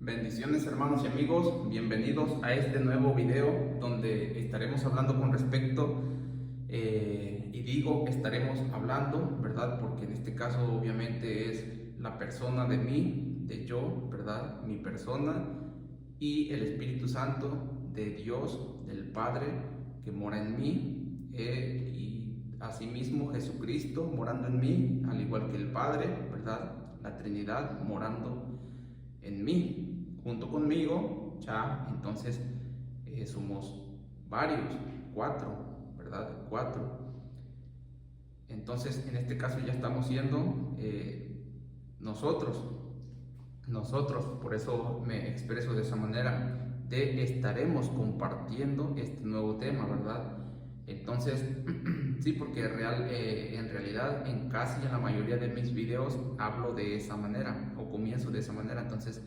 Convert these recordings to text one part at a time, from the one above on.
Bendiciones hermanos y amigos, bienvenidos a este nuevo video donde estaremos hablando con respecto, y digo estaremos hablando, ¿verdad? Porque en este caso obviamente es la persona de mí, de yo, ¿verdad? Mi persona y el Espíritu Santo de Dios, del Padre que mora en mí, y asimismo Jesucristo morando en mí, al igual que el Padre, ¿verdad? La Trinidad morando en mí. Junto conmigo, ya, entonces somos varios, cuatro, ¿verdad? Cuatro. Entonces, en este caso ya estamos siendo nosotros, por eso me expreso de esa manera, estaremos compartiendo este nuevo tema, ¿verdad? Entonces, sí, porque en realidad en casi en la mayoría de mis videos hablo de esa manera, o comienzo de esa manera, entonces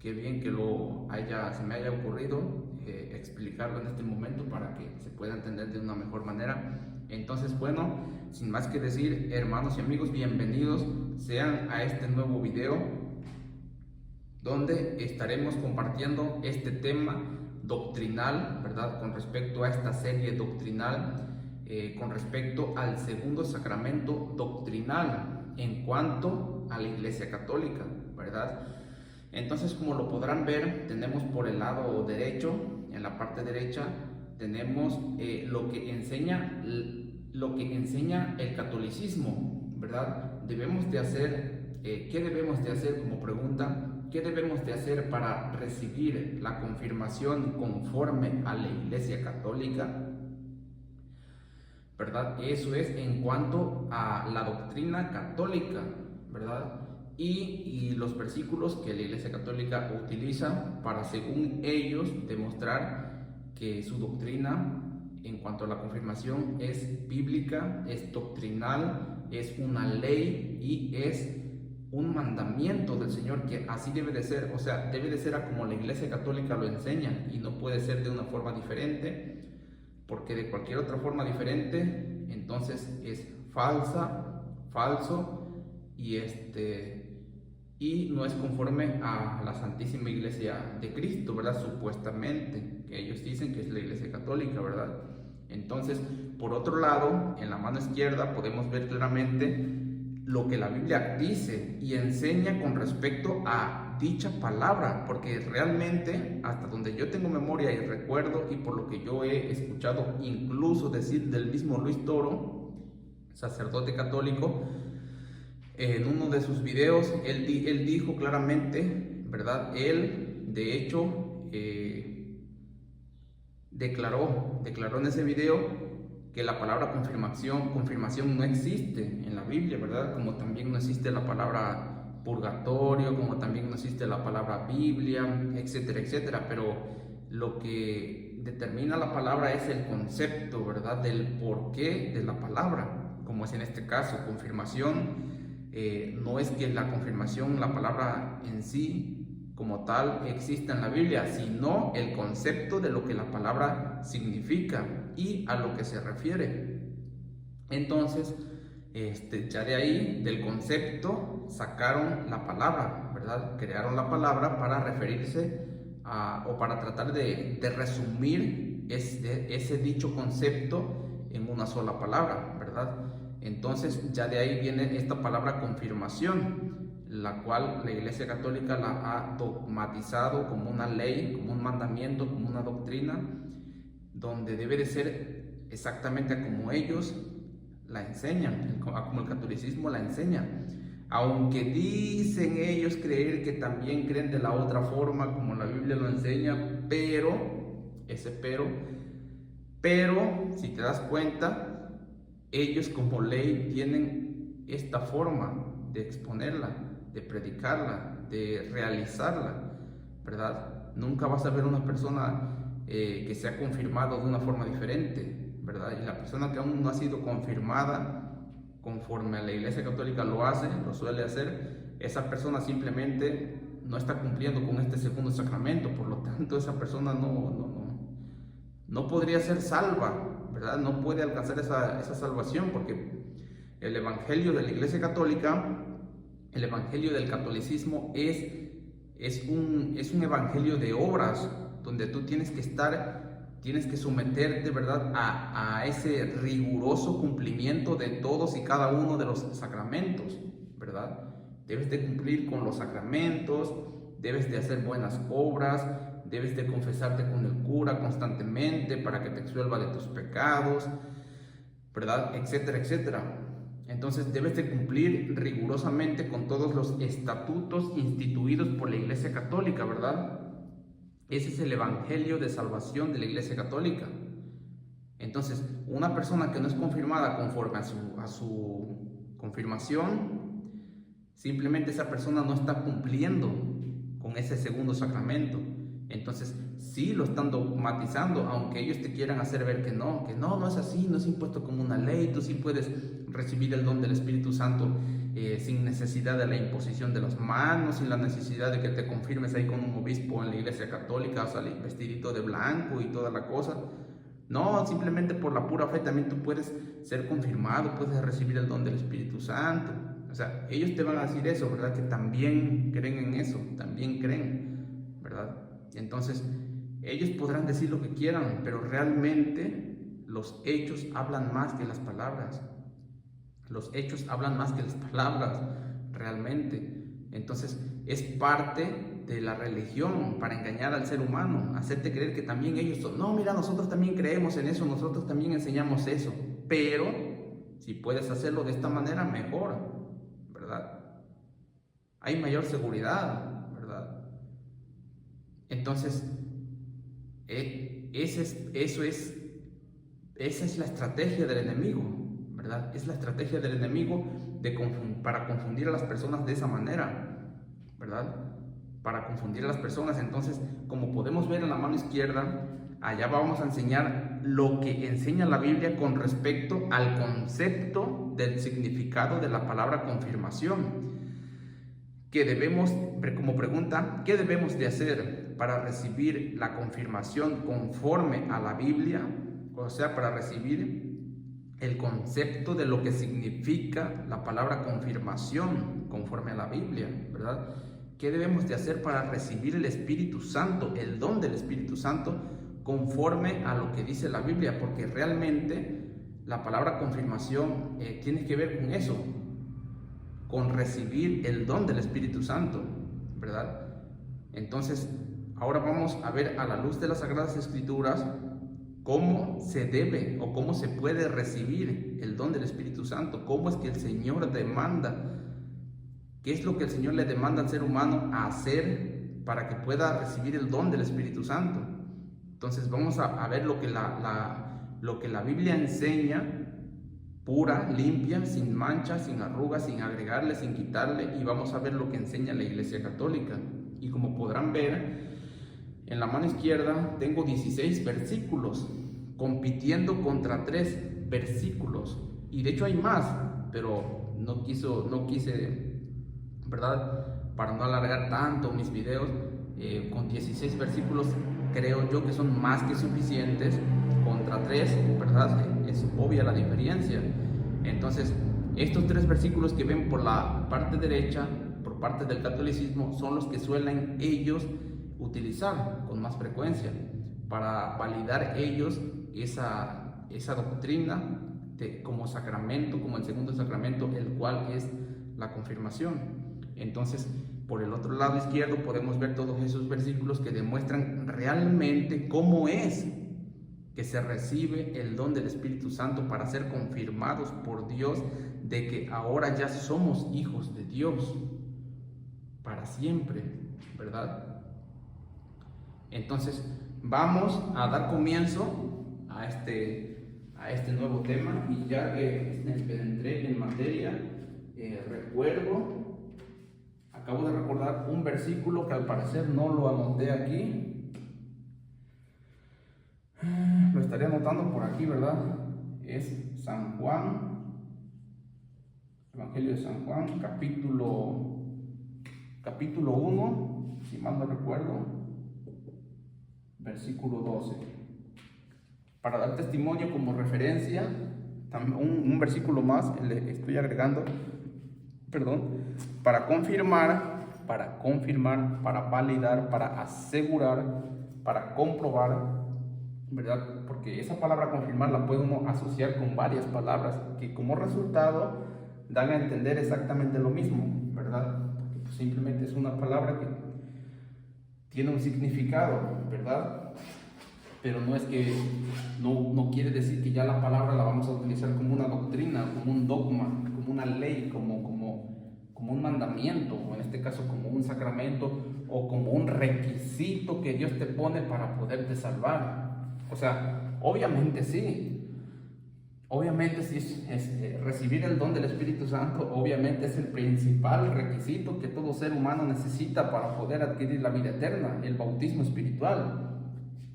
qué bien que se me haya ocurrido explicarlo en este momento para que se pueda entender de una mejor manera. Entonces, bueno, sin más que decir, hermanos y amigos, bienvenidos sean a este nuevo video donde estaremos compartiendo este tema doctrinal, ¿verdad? Con respecto a esta serie doctrinal, con respecto al segundo sacramento doctrinal en cuanto a la Iglesia Católica, ¿verdad? Entonces, como lo podrán ver, tenemos por el lado derecho, en la parte derecha, tenemos lo que enseña el catolicismo, ¿verdad? Debemos de hacer, ¿qué debemos de hacer como pregunta? ¿Qué debemos de hacer para recibir la confirmación conforme a la Iglesia Católica? ¿Verdad? Eso es en cuanto a la doctrina católica, ¿verdad? Y los versículos que la Iglesia Católica utiliza para, según ellos, demostrar que su doctrina en cuanto a la confirmación es bíblica, es doctrinal, es una ley y es un mandamiento del Señor, que así debe de ser, o sea, debe de ser como la Iglesia Católica lo enseña y no puede ser de una forma diferente, porque de cualquier otra forma diferente, entonces es falso y no es conforme a la Santísima Iglesia de Cristo, ¿verdad? Supuestamente, que ellos dicen que es la Iglesia Católica, ¿verdad? Entonces, por otro lado, en la mano izquierda podemos ver claramente lo que la Biblia dice y enseña con respecto a dicha palabra, porque realmente, hasta donde yo tengo memoria y recuerdo, y por lo que yo he escuchado incluso decir del mismo Luis Toro, sacerdote católico, en uno de sus videos, él dijo claramente, ¿verdad? Él, de hecho, declaró en ese video que la palabra confirmación no existe en la Biblia, ¿verdad? Como también no existe la palabra purgatorio, como también no existe la palabra Biblia, etcétera, etcétera. Pero lo que determina la palabra es el concepto, ¿verdad? Del porqué de la palabra, como es en este caso, confirmación. No es que la confirmación, la palabra en sí como tal exista en la Biblia, sino el concepto de lo que la palabra significa y a lo que se refiere. Entonces, ya de ahí, del concepto, sacaron la palabra, ¿verdad? Crearon la palabra para referirse o para tratar de resumir ese dicho concepto en una sola palabra, ¿verdad? Entonces, ya de ahí viene esta palabra confirmación, la cual la Iglesia Católica la ha dogmatizado como una ley, como un mandamiento, como una doctrina, donde debe de ser exactamente como ellos la enseñan, como el catolicismo la enseña. Aunque dicen ellos creer que también creen de la otra forma, como la Biblia lo enseña, pero, si te das cuenta, ellos como ley tienen esta forma de exponerla, de predicarla, de realizarla, ¿verdad? Nunca vas a ver una persona que se ha confirmado de una forma diferente, ¿verdad? Y la persona que aún no ha sido confirmada conforme a la Iglesia Católica lo suele hacer, esa persona simplemente no está cumpliendo con este segundo sacramento, por lo tanto esa persona no podría ser salva, ¿verdad? No puede alcanzar esa salvación, porque el Evangelio de la Iglesia Católica, el Evangelio del catolicismo es es un evangelio de obras, donde tú tienes que someterte, ¿verdad?, a ese riguroso cumplimiento de todos y cada uno de los sacramentos, ¿verdad? Debes de cumplir con los sacramentos, debes de hacer buenas obras, debes de confesarte con el cura constantemente para que te exsuelva de tus pecados, ¿verdad?, etcétera, etcétera. Entonces debes de cumplir rigurosamente con todos los estatutos instituidos por la Iglesia Católica, ¿verdad? Ese es el evangelio de salvación de la Iglesia Católica. Entonces, una persona que no es confirmada conforme a su confirmación, simplemente esa persona no está cumpliendo con ese segundo sacramento. Entonces, sí lo están dogmatizando, aunque ellos te quieran hacer ver que no es así, no es impuesto como una ley, tú sí puedes recibir el don del Espíritu Santo sin necesidad de la imposición de las manos, sin la necesidad de que te confirmes ahí con un obispo en la Iglesia Católica, salir vestidito de blanco y toda la cosa. No, simplemente por la pura fe también tú puedes ser confirmado, puedes recibir el don del Espíritu Santo. O sea, ellos te van a decir eso, ¿verdad? Que también creen en eso, también creen, ¿verdad? Entonces, ellos podrán decir lo que quieran, pero realmente los hechos hablan más que las palabras. Los hechos hablan más que las palabras, realmente. Entonces, es parte de la religión para engañar al ser humano, hacerte creer que también ellos son, no, mira, nosotros también creemos en eso, nosotros también enseñamos eso, pero si puedes hacerlo de esta manera, mejor, ¿verdad? Hay mayor seguridad, ¿verdad? Entonces, esa es la estrategia del enemigo, ¿verdad? Es la estrategia del enemigo para confundir a las personas de esa manera, ¿verdad? Para confundir a las personas. Entonces, como podemos ver en la mano izquierda, allá vamos a enseñar lo que enseña la Biblia con respecto al concepto del significado de la palabra confirmación. Que debemos, como pregunta, ¿qué debemos de hacer para recibir la confirmación conforme a la Biblia? O sea, para recibir el concepto de lo que significa la palabra confirmación conforme a la Biblia, ¿verdad? ¿Qué debemos de hacer para recibir el Espíritu Santo, el don del Espíritu Santo, conforme a lo que dice la Biblia? Porque realmente la palabra confirmación tiene que ver con eso, con recibir el don del Espíritu Santo, ¿verdad? Entonces, ahora vamos a ver a la luz de las Sagradas Escrituras cómo se debe o cómo se puede recibir el don del Espíritu Santo, cómo es que el Señor demanda, qué es lo que el Señor le demanda al ser humano a hacer para que pueda recibir el don del Espíritu Santo. Entonces vamos a ver lo que la Biblia enseña, pura, limpia, sin mancha, sin arrugas, sin agregarle, sin quitarle, y vamos a ver lo que enseña la Iglesia Católica. Y como podrán ver, en la mano izquierda tengo 16 versículos, compitiendo contra 3 versículos. Y de hecho hay más, pero no quise, ¿verdad? Para no alargar tanto mis videos, con 16 versículos creo yo que son más que suficientes contra 3, ¿verdad? Es obvia la diferencia. Entonces, estos 3 versículos que ven por la parte derecha, por parte del catolicismo, son los que suelen ellos utilizar con más frecuencia para validar ellos esa doctrina como sacramento, como el segundo sacramento, el cual es la confirmación. Entonces, por el otro lado izquierdo podemos ver todos esos versículos que demuestran realmente cómo es que se recibe el don del Espíritu Santo para ser confirmados por Dios de que ahora ya somos hijos de Dios para siempre, ¿verdad? Entonces vamos a dar comienzo a este nuevo tema, y ya que entré en materia, acabo de recordar un versículo que al parecer no lo anoté aquí. Lo estaré anotando por aquí, ¿verdad? Es San Juan, Evangelio de San Juan, capítulo 1, si mal no recuerdo, versículo 12. Para dar testimonio como referencia, un versículo más le estoy agregando, para confirmar para confirmar, para validar, para asegurar, para comprobar, ¿verdad? Porque esa palabra confirmar la puede uno asociar con varias palabras que como resultado dan a entender exactamente lo mismo, ¿verdad? Porque pues, simplemente es una palabra que tiene un significado, ¿verdad? Pero no es que no quiere decir que ya la palabra la vamos a utilizar como una doctrina, como un dogma, como una ley, como un mandamiento, o en este caso como un sacramento, o como un requisito que Dios te pone para poderte salvar. O sea, obviamente sí, recibir el don del Espíritu Santo, obviamente es el principal requisito que todo ser humano necesita para poder adquirir la vida eterna, el bautismo espiritual.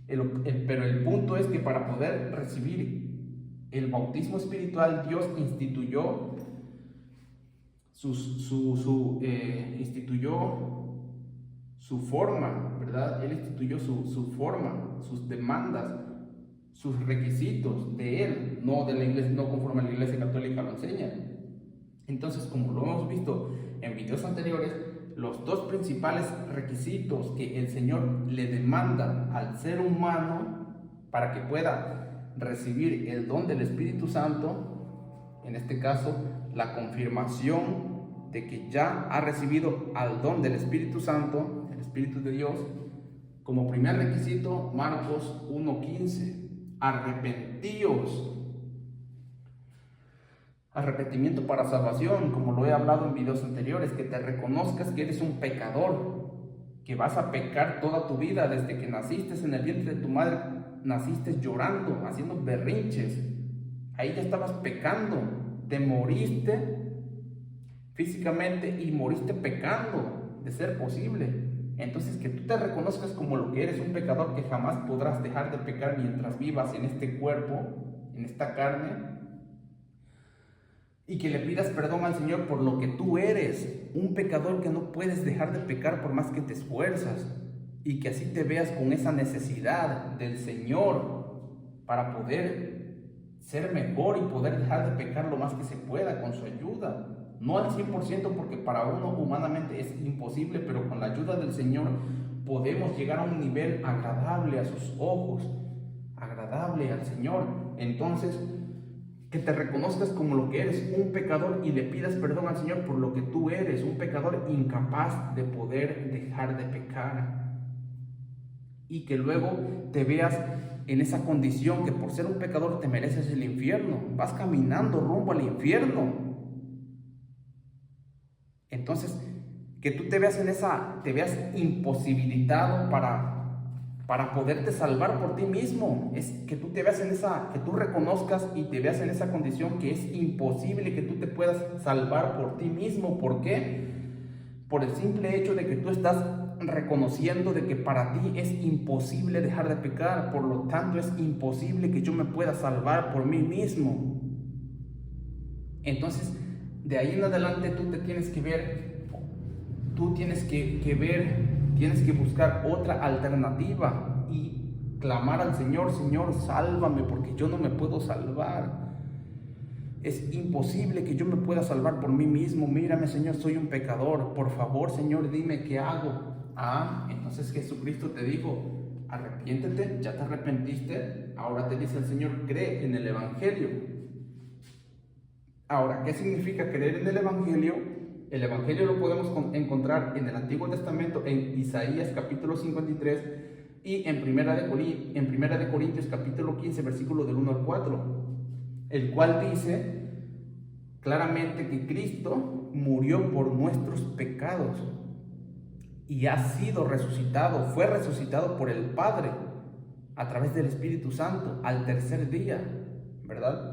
Pero el punto es que para poder recibir el bautismo espiritual, Dios instituyó su forma, ¿verdad? Él instituyó su forma, sus demandas, sus requisitos de Él, no de la iglesia, no conforme a la Iglesia Católica lo enseña. Entonces, como lo hemos visto en videos anteriores, los dos principales requisitos que el Señor le demanda al ser humano para que pueda recibir el don del Espíritu Santo, en este caso, la confirmación de que ya ha recibido al don del Espíritu Santo, el Espíritu de Dios, como primer requisito, Marcos 1:15, arrepentíos. Arrepentimiento para salvación, como lo he hablado en videos anteriores, que te reconozcas que eres un pecador, que vas a pecar toda tu vida, desde que naciste en el vientre de tu madre, naciste llorando, haciendo berrinches, ahí ya estabas pecando, te moriste físicamente y moriste pecando, de ser posible. Entonces, que tú te reconozcas como lo que eres, un pecador que jamás podrás dejar de pecar mientras vivas en este cuerpo, en esta carne, y que le pidas perdón al Señor por lo que tú eres, un pecador que no puedes dejar de pecar por más que te esfuerzas, y que así te veas con esa necesidad del Señor para poder ser mejor y poder dejar de pecar lo más que se pueda con su ayuda. No al 100%, porque para uno humanamente es imposible, pero con la ayuda del Señor podemos llegar a un nivel agradable a sus ojos, agradable al Señor. Entonces, que te reconozcas como lo que eres, un pecador, y le pidas perdón al Señor por lo que tú eres, un pecador incapaz de poder dejar de pecar. Y que luego te veas en esa condición que por ser un pecador te mereces el infierno, vas caminando rumbo al infierno. Entonces, que tú te veas te veas imposibilitado para poderte salvar por ti mismo. Es que tú te veas que tú reconozcas y te veas en esa condición que es imposible que tú te puedas salvar por ti mismo. ¿Por qué? Por el simple hecho de que tú estás reconociendo de que para ti es imposible dejar de pecar, por lo tanto es imposible que yo me pueda salvar por mí mismo. Entonces, de ahí en adelante tú te tienes que ver, tienes que buscar otra alternativa y clamar al Señor: Señor, sálvame, porque yo no me puedo salvar. Es imposible que yo me pueda salvar por mí mismo. Mírame, Señor, soy un pecador. Por favor, Señor, dime qué hago. Entonces Jesucristo te dijo: arrepiéntete, ya te arrepentiste. Ahora te dice el Señor: cree en el Evangelio. Ahora, ¿qué significa creer en el Evangelio? El Evangelio lo podemos encontrar en el Antiguo Testamento, en Isaías capítulo 53 y en Primera de Corintios capítulo 15, versículo del 1 al 4, el cual dice claramente que Cristo murió por nuestros pecados y ha sido resucitado, fue resucitado por el Padre a través del Espíritu Santo al tercer día, ¿verdad?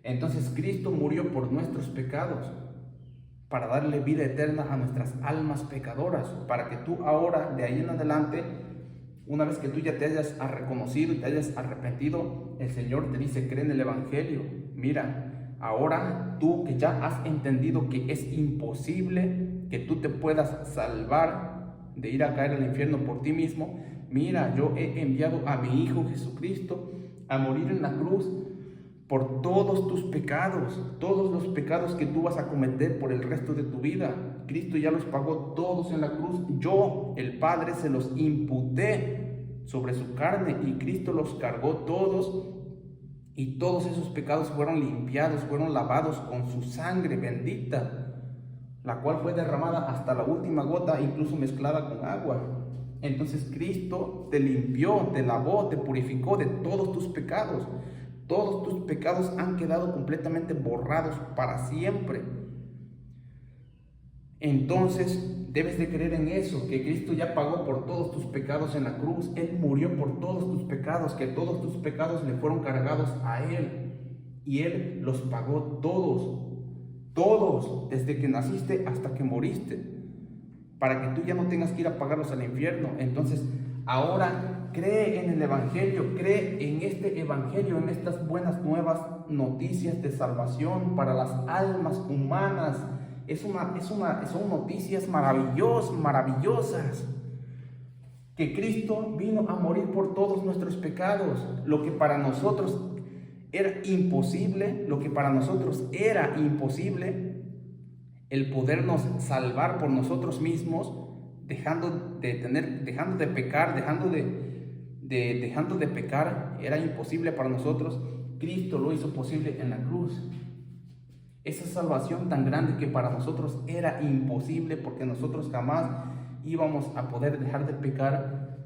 Entonces Cristo murió por nuestros pecados para darle vida eterna a nuestras almas pecadoras, para que tú ahora, de ahí en adelante, una vez que tú ya te hayas reconocido y te hayas arrepentido, el Señor te dice: cree en el Evangelio. Mira, ahora tú que ya has entendido que es imposible que tú te puedas salvar de ir a caer al infierno por ti mismo, mira, yo he enviado a mi Hijo Jesucristo a morir en la cruz por todos tus pecados, todos los pecados que tú vas a cometer por el resto de tu vida. Cristo ya los pagó todos en la cruz. Yo, el Padre, se los imputé sobre su carne y Cristo los cargó todos. Y todos esos pecados fueron limpiados, fueron lavados con su sangre bendita, la cual fue derramada hasta la última gota, incluso mezclada con agua. Entonces Cristo te limpió, te lavó, te purificó de todos tus pecados. Todos tus pecados han quedado completamente borrados para siempre. Entonces debes de creer en eso, que Cristo ya pagó por todos tus pecados en la cruz. Él murió por todos tus pecados, que todos tus pecados le fueron cargados a Él. Y Él los pagó todos, desde que naciste hasta que moriste, para que tú ya no tengas que ir a pagarlos al infierno. Entonces, ahora cree en el Evangelio, cree en este Evangelio, en estas buenas nuevas noticias de salvación para las almas humanas. Son noticias maravillosas, que Cristo vino a morir por todos nuestros pecados, lo que para nosotros era imposible, el podernos salvar por nosotros mismos, dejando de pecar, era imposible para nosotros. Cristo lo hizo posible en la cruz. Esa salvación tan grande que para nosotros era imposible, porque nosotros jamás íbamos a poder dejar de pecar.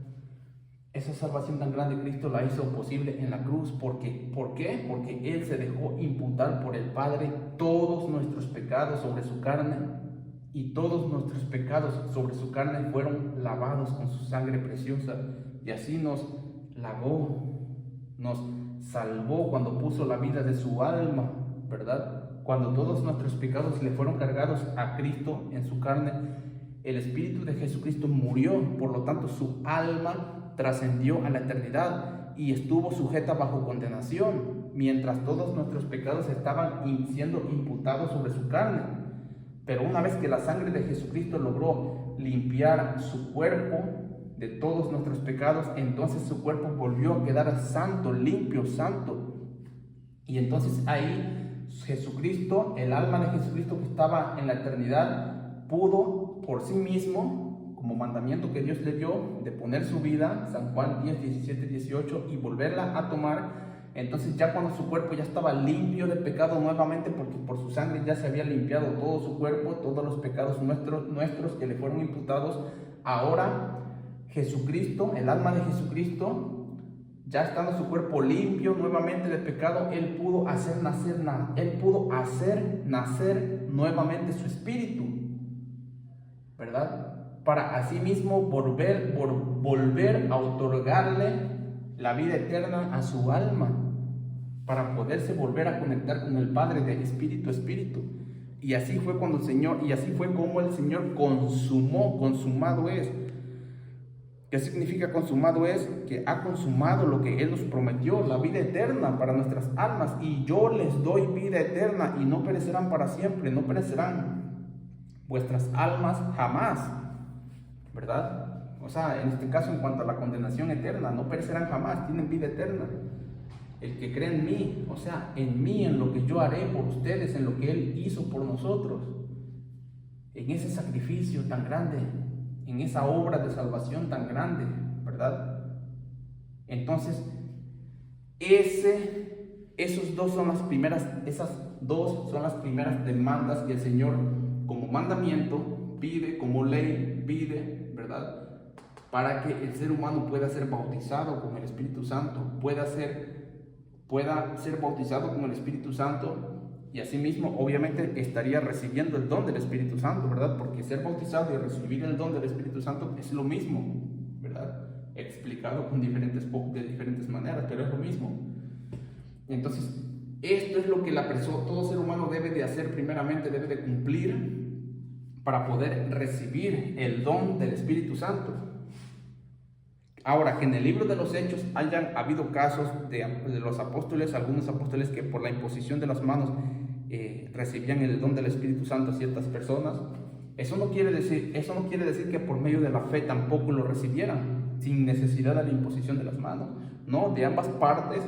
Esa salvación tan grande Cristo la hizo posible en la cruz. ¿Por qué? Porque Él se dejó imputar por el Padre todos nuestros pecados sobre su carne, y todos nuestros pecados sobre su carne fueron lavados con su sangre preciosa, y así nos lavó, nos salvó cuando puso la vida de su alma, ¿verdad? Cuando todos nuestros pecados le fueron cargados a Cristo en su carne, el Espíritu de Jesucristo murió, por lo tanto su alma trascendió a la eternidad y estuvo sujeta bajo condenación, mientras todos nuestros pecados estaban siendo imputados sobre su carne. Pero una vez que la sangre de Jesucristo logró limpiar su cuerpo de todos nuestros pecados, entonces su cuerpo volvió a quedar santo, limpio, santo. Y entonces ahí Jesucristo, el alma de Jesucristo que estaba en la eternidad, pudo por sí mismo, como mandamiento que Dios le dio, de poner su vida, San Juan 10, 17, 18, y volverla a tomar. Entonces ya cuando su cuerpo ya estaba limpio de pecado nuevamente, porque por su sangre ya se había limpiado todo su cuerpo, todos los pecados nuestros que le fueron imputados, ahora Jesucristo, el alma de Jesucristo, ya estando su cuerpo limpio nuevamente de pecado, Él pudo hacer nacer nuevamente su espíritu, ¿verdad? Para asimismo volver a otorgarle la vida eterna a su alma, para poderse volver a conectar con el Padre de espíritu a espíritu. Y así fue como el Señor consumado es. ¿Qué significa consumado es? Que ha consumado lo que Él nos prometió, la vida eterna para nuestras almas. Y yo les doy vida eterna y no perecerán para siempre, no perecerán vuestras almas jamás, ¿verdad? O sea, en este caso, en cuanto a la condenación eterna, no perecerán jamás, tienen vida eterna. El que cree en mí, o sea, en mí, en lo que yo haré por ustedes, en lo que Él hizo por nosotros, en ese sacrificio tan grande, en esa obra de salvación tan grande, ¿verdad? Entonces, esas dos son las primeras demandas que el Señor, como mandamiento, pide, como ley, pide, ¿verdad? Para que el ser humano pueda ser bautizado con el Espíritu Santo, pueda ser bautizado con el Espíritu Santo. Y asimismo, obviamente, estaría recibiendo el don del Espíritu Santo, ¿verdad? Porque ser bautizado y recibir el don del Espíritu Santo es lo mismo, ¿verdad? Explicado de diferentes maneras, pero es lo mismo. Entonces, esto es lo que todo ser humano debe de hacer primeramente, debe de cumplir para poder recibir el don del Espíritu Santo. Ahora, que en el libro de los Hechos hayan habido casos de los apóstoles, algunos apóstoles que por la imposición de las manos recibían el don del Espíritu Santo a ciertas personas, eso no quiere decir que por medio de la fe tampoco lo recibieran sin necesidad de la imposición de las manos. No, de ambas partes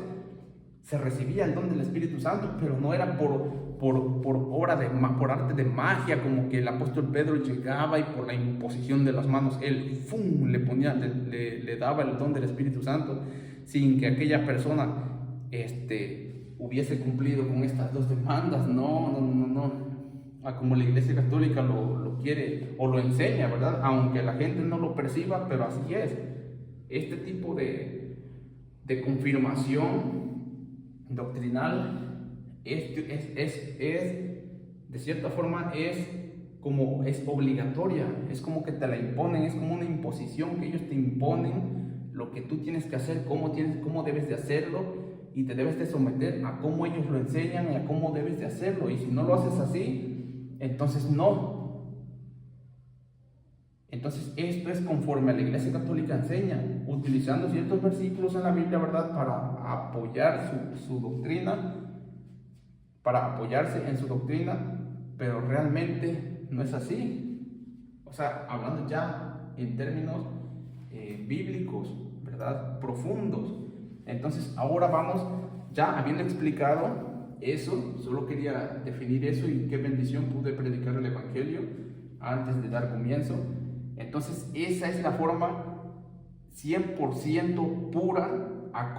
se recibía el don del Espíritu Santo, pero no era por arte de magia, como que el apóstol Pedro llegaba y por la imposición de las manos, él ¡fum!, le daba el don del Espíritu Santo, sin que aquella persona hubiese cumplido con estas dos demandas. No. Como la Iglesia Católica lo quiere o lo enseña, ¿verdad? Aunque la gente no lo perciba, pero así es. Este tipo de confirmación doctrinal es de cierta forma es obligatoria, es como que te la imponen, es como una imposición que ellos te imponen lo que tú tienes que hacer, cómo debes de hacerlo, y te debes de someter a cómo ellos lo enseñan y a cómo debes de hacerlo, y si no lo haces así, entonces no. Entonces esto es conforme a la Iglesia Católica enseña, utilizando ciertos versículos en la Biblia, ¿verdad?, para apoyar su doctrina, para apoyarse en su doctrina, pero realmente no es así. O sea, hablando ya en términos bíblicos, ¿verdad?, profundos. Entonces ahora vamos, ya habiendo explicado eso, solo quería definir eso, y qué bendición pude predicar el Evangelio antes de dar comienzo. Entonces esa es la forma 100% pura a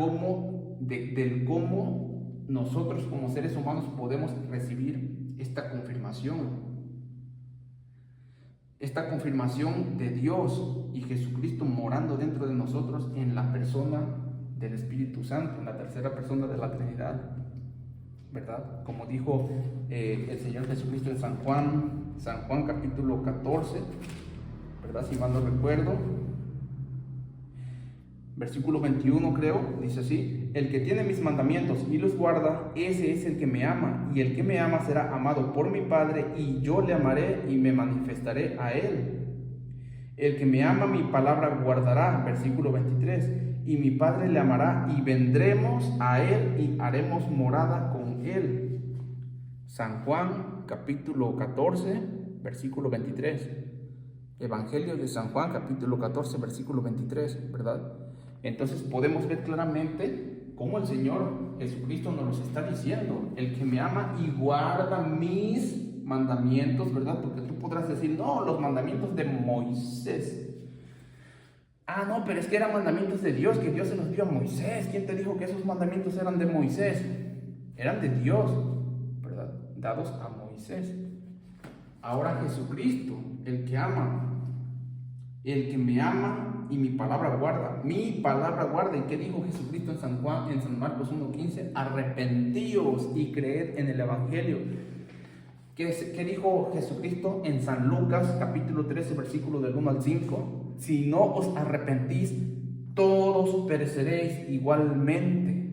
del cómo nosotros como seres humanos podemos recibir esta confirmación de Dios y Jesucristo morando dentro de nosotros en la persona del Espíritu Santo, en la tercera persona de la Trinidad, ¿verdad? Como dijo el Señor Jesucristo en San Juan capítulo 14, ¿verdad? Si mal no recuerdo, versículo 21 creo, dice así: el que tiene mis mandamientos y los guarda, ese es el que me ama, y el que me ama será amado por mi Padre, y yo le amaré y me manifestaré a él. El que me ama, mi palabra guardará, versículo 23, y mi Padre le amará, y vendremos a él y haremos morada con él. San Juan capítulo 14, versículo 23. Evangelio de San Juan capítulo 14, versículo 23, ¿verdad? Entonces podemos ver claramente cómo el Señor Jesucristo nos los está diciendo: el que me ama y guarda mis mandamientos, ¿verdad? Porque tú podrás decir: no, los mandamientos de Moisés. Ah, no, pero es que eran mandamientos de Dios, que Dios se los dio a Moisés. ¿Quién te dijo que esos mandamientos eran de Moisés? Eran de Dios, ¿verdad? Dados a Moisés. Ahora Jesucristo, el que me ama y mi palabra guarda. Mi palabra guarda. ¿Y qué dijo Jesucristo en San Marcos 1:15? Arrepentíos y creed en el Evangelio. ¿Qué dijo Jesucristo en San Lucas capítulo 13, versículo del 1 al 5? Si no os arrepentís, todos pereceréis igualmente.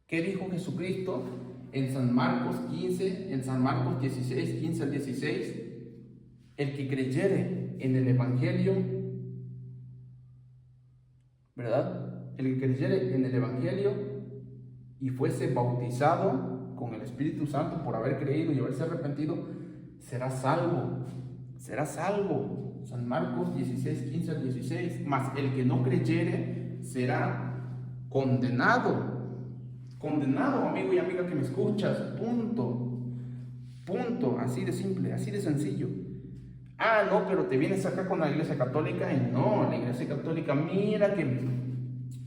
¿Qué dijo Jesucristo en San Marcos 16, 15 al 16? El que creyere en el Evangelio, ¿verdad? El que creyere en el Evangelio y fuese bautizado con el Espíritu Santo por haber creído y haberse arrepentido, será salvo. Será salvo. San Marcos 16, 15 al 16. Mas el que no creyere será condenado. Condenado, amigo y amiga que me escuchas. Punto. Así de simple, así de sencillo. Ah, no, pero te vienes acá con la Iglesia Católica y no, la Iglesia Católica, mira que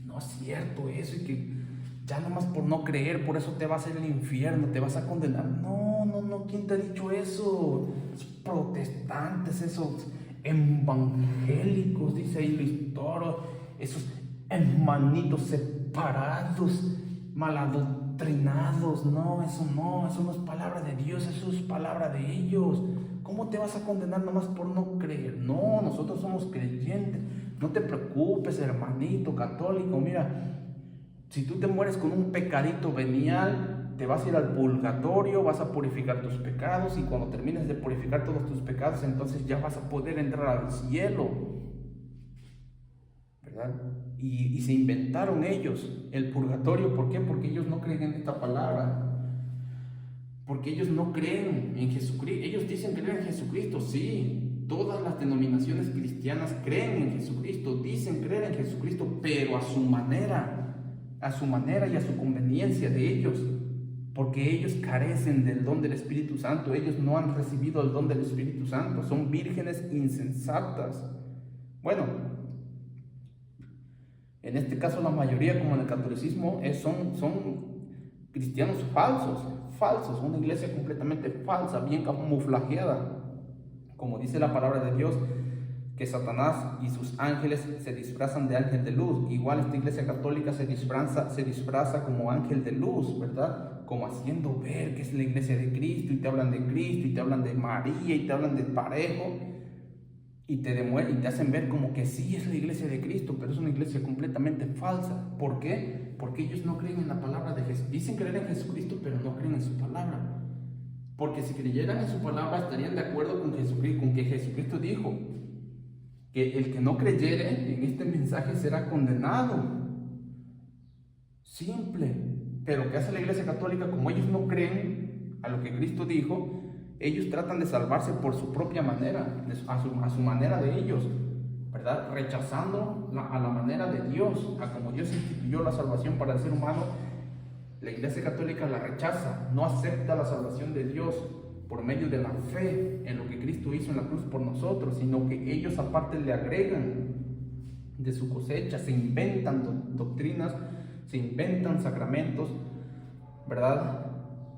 no es cierto eso, y que ya nomás por no creer, por eso te vas a ir al infierno, te vas a condenar. No, ¿quién te ha dicho eso? Esos protestantes, esos evangélicos, dice ahí Luis Toro, esos hermanitos separados, maladoctrinados. No, eso no es palabra de Dios, eso es palabra de ellos. ¿Cómo te vas a condenar nomás por no creer? No, nosotros somos creyentes. No te preocupes, hermanito católico. Mira, si tú te mueres con un pecadito venial, te vas a ir al purgatorio, vas a purificar tus pecados, y cuando termines de purificar todos tus pecados, entonces ya vas a poder entrar al cielo, ¿verdad? Y se inventaron ellos el purgatorio. ¿Por qué? Porque ellos no creen en esta palabra. Porque ellos no creen en Jesucristo. Ellos dicen creer en Jesucristo, sí. Todas las denominaciones cristianas creen en Jesucristo, dicen creer en Jesucristo, pero a su manera. a su manera y a su conveniencia de ellos, porque ellos carecen del don del Espíritu Santo, ellos no han recibido el don del Espíritu Santo, son vírgenes insensatas. Bueno, en este caso la mayoría, como en el catolicismo, son cristianos falsos, una iglesia completamente falsa, bien camuflajeada, como dice la palabra de Dios, que Satanás y sus ángeles se disfrazan de ángel de luz. Igual esta iglesia católica se disfraza como ángel de luz, ¿verdad? Como haciendo ver que es la iglesia de Cristo, y te hablan de Cristo, y te hablan de María, y te hablan del parejo, y te hacen ver como que sí es la iglesia de Cristo, pero es una iglesia completamente falsa. ¿Por qué? Porque ellos no creen en la palabra de Jesús. Dicen creer en Jesucristo, pero no creen en su palabra. Porque si creyeran en su palabra, estarían de acuerdo con que Jesucristo dijo que el que no creyere en este mensaje será condenado. Simple. Pero ¿qué hace la iglesia católica? Como ellos no creen a lo que Cristo dijo, ellos tratan de salvarse por su propia manera, a su manera de ellos, ¿verdad? Rechazando a la manera de Dios, a como Dios instituyó la salvación para el ser humano. La iglesia católica la rechaza, no acepta la salvación de Dios por medio de la fe en lo que Cristo hizo en la cruz por nosotros, sino que ellos aparte le agregan de su cosecha, se inventan doctrinas, se inventan sacramentos, ¿verdad?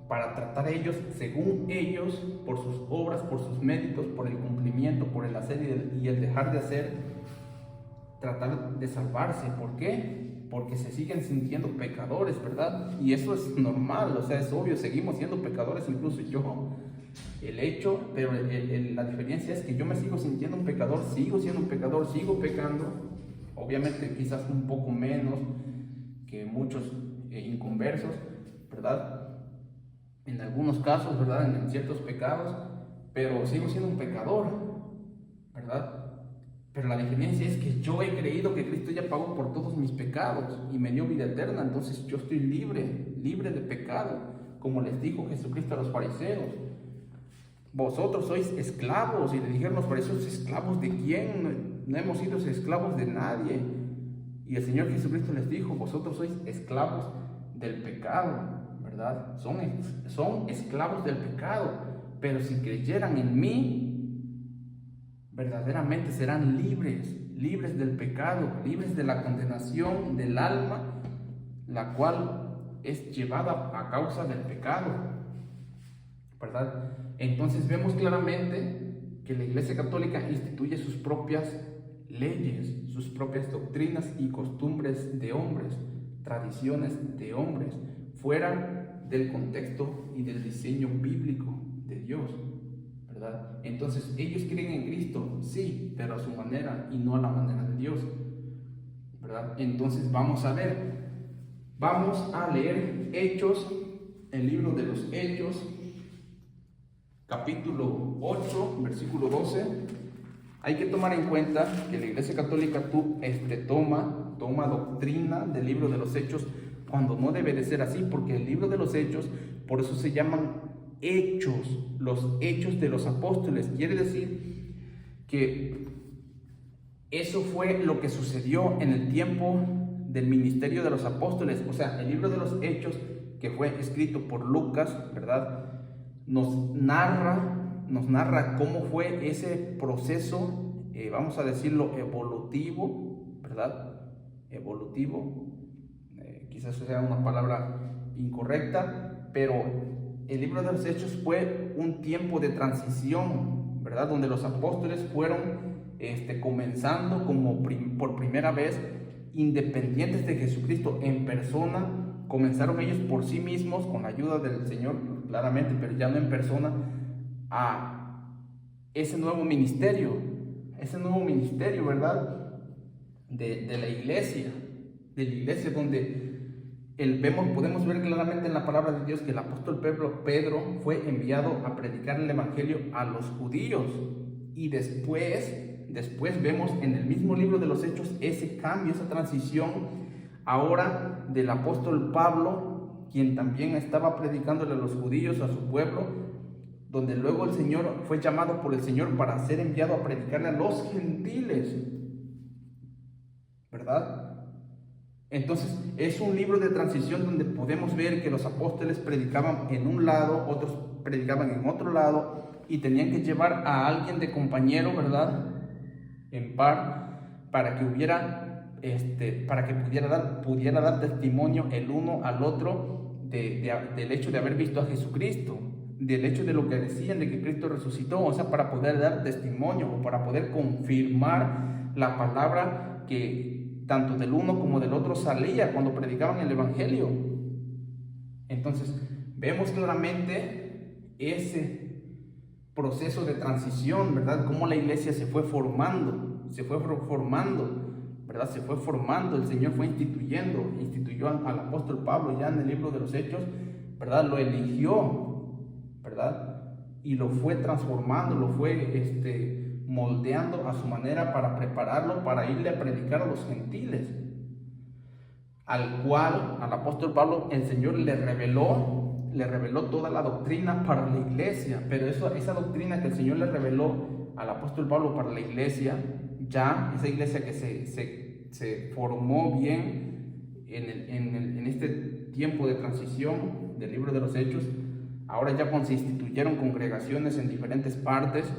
Para tratar ellos, según ellos, por sus obras, por sus méritos, por el cumplimiento, por el hacer y el dejar de hacer, tratar de salvarse. ¿Por qué? Porque se siguen sintiendo pecadores, ¿verdad? Y eso es normal, o sea, es obvio, seguimos siendo pecadores, incluso yo. La diferencia es que yo me sigo sintiendo un pecador, sigo siendo un pecador, sigo pecando, obviamente quizás un poco menos que muchos inconversos, ¿verdad? En algunos casos, ¿verdad? En ciertos pecados, pero sigo siendo un pecador, ¿verdad? Pero la diferencia es que yo he creído que Cristo ya pagó por todos mis pecados y me dio vida eterna, entonces yo estoy libre de pecado, como les dijo Jesucristo a los fariseos. Vosotros sois esclavos, y le dijeron los fariseos, ¿esclavos de quién? No hemos sido esclavos de nadie. Y el Señor Jesucristo les dijo, vosotros sois esclavos del pecado, ¿verdad? Son esclavos del pecado, pero si creyeran en mí, verdaderamente serán libres del pecado, libres de la condenación del alma, la cual es llevada a causa del pecado, ¿verdad? Entonces vemos claramente que la Iglesia Católica instituye sus propias leyes, sus propias doctrinas y costumbres de hombres, tradiciones de hombres, fuera del contexto y del diseño bíblico de Dios, ¿verdad? Entonces ellos creen en Cristo, sí, pero a su manera y no a la manera de Dios, ¿verdad? Entonces vamos a leer Hechos, el libro de los Hechos, capítulo 8, versículo 12. Hay que tomar en cuenta que la Iglesia Católica toma doctrina del libro de los Hechos cuando no debe de ser así, porque el libro de los Hechos, por eso se llaman hechos, los hechos de los apóstoles. Quiere decir que eso fue lo que sucedió en el tiempo del ministerio de los apóstoles. O sea, el libro de los Hechos, que fue escrito por Lucas, ¿verdad?, nos narra cómo fue ese proceso, vamos a decirlo, evolutivo, ¿verdad? Quizás sea una palabra incorrecta, pero el libro de los Hechos fue un tiempo de transición, ¿verdad? Donde los apóstoles fueron comenzando por primera vez, independientes de Jesucristo en persona. Comenzaron ellos por sí mismos, con la ayuda del Señor, claramente, pero ya no en persona, a ese nuevo ministerio, ¿verdad? De la iglesia, donde podemos ver claramente en la palabra de Dios que el apóstol Pedro fue enviado a predicar el evangelio a los judíos, y después vemos en el mismo libro de los Hechos ese cambio, esa transición ahora del apóstol Pablo, quien también estaba predicándole a los judíos, a su pueblo, donde luego el Señor fue llamado por el Señor para ser enviado a predicarle a los gentiles, ¿verdad? Entonces, es un libro de transición donde podemos ver que los apóstoles predicaban en un lado, otros predicaban en otro lado, y tenían que llevar a alguien de compañero, ¿verdad?, en par, para que pudiera dar testimonio el uno al otro del hecho de haber visto a Jesucristo, del hecho de lo que decían de que Cristo resucitó, o sea, para poder dar testimonio o para poder confirmar la palabra que tanto del uno como del otro salía cuando predicaban el Evangelio. Entonces, vemos claramente ese proceso de transición, ¿verdad? Cómo la iglesia se fue formando, ¿verdad? Se fue formando, el Señor fue instituyó al apóstol Pablo ya en el libro de los Hechos, ¿verdad? Lo eligió, ¿verdad? Y lo fue transformando, lo fue moldeando a su manera para prepararlo para irle a predicar a los gentiles, al apóstol Pablo el Señor le reveló toda la doctrina para la iglesia, pero esa doctrina que el Señor le reveló al apóstol Pablo para la iglesia, ya esa iglesia que se formó bien en este tiempo de transición del libro de los Hechos, ahora ya cuando se instituyeron congregaciones en diferentes partes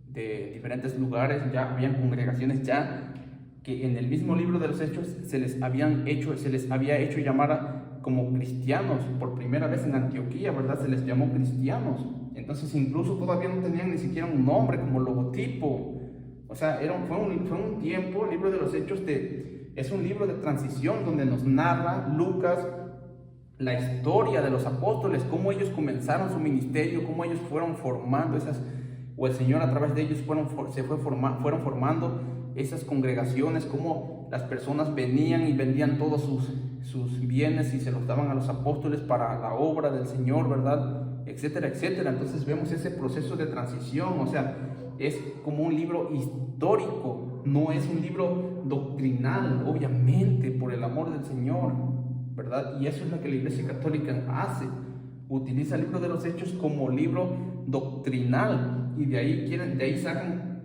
de diferentes lugares, ya habían congregaciones ya que en el mismo libro de los Hechos se les había hecho llamar como cristianos. Por primera vez en Antioquía, ¿verdad? Se les llamó cristianos. Entonces incluso todavía no tenían ni siquiera un nombre como logotipo. O sea, fue un tiempo, el libro de los Hechos es un libro de transición donde nos narra Lucas la historia de los apóstoles, cómo ellos comenzaron su ministerio, cómo ellos fueron formando o el Señor a través de ellos fueron formando esas congregaciones, cómo las personas venían y vendían todos sus bienes y se los daban a los apóstoles para la obra del Señor, ¿verdad? Etcétera, etcétera. Entonces vemos ese proceso de transición, o sea, es como un libro histórico, no es un libro doctrinal, obviamente, por el amor del Señor, ¿verdad? Y eso es lo que la Iglesia Católica hace, utiliza el libro de los Hechos como libro doctrinal, y de ahí sacan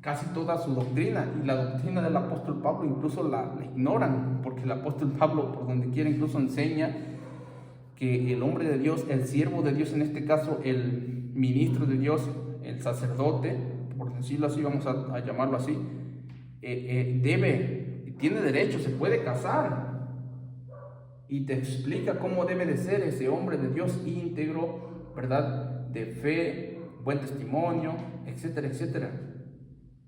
casi toda su doctrina, y la doctrina del apóstol Pablo incluso la ignoran, porque el apóstol Pablo por donde quiera incluso enseña que el hombre de Dios, el siervo de Dios, en este caso el ministro de Dios, el sacerdote, por decirlo así, vamos a llamarlo así, tiene derecho, se puede casar, y te explica cómo debe de ser ese hombre de Dios íntegro, ¿verdad? De fe, buen testimonio, etcétera, etcétera.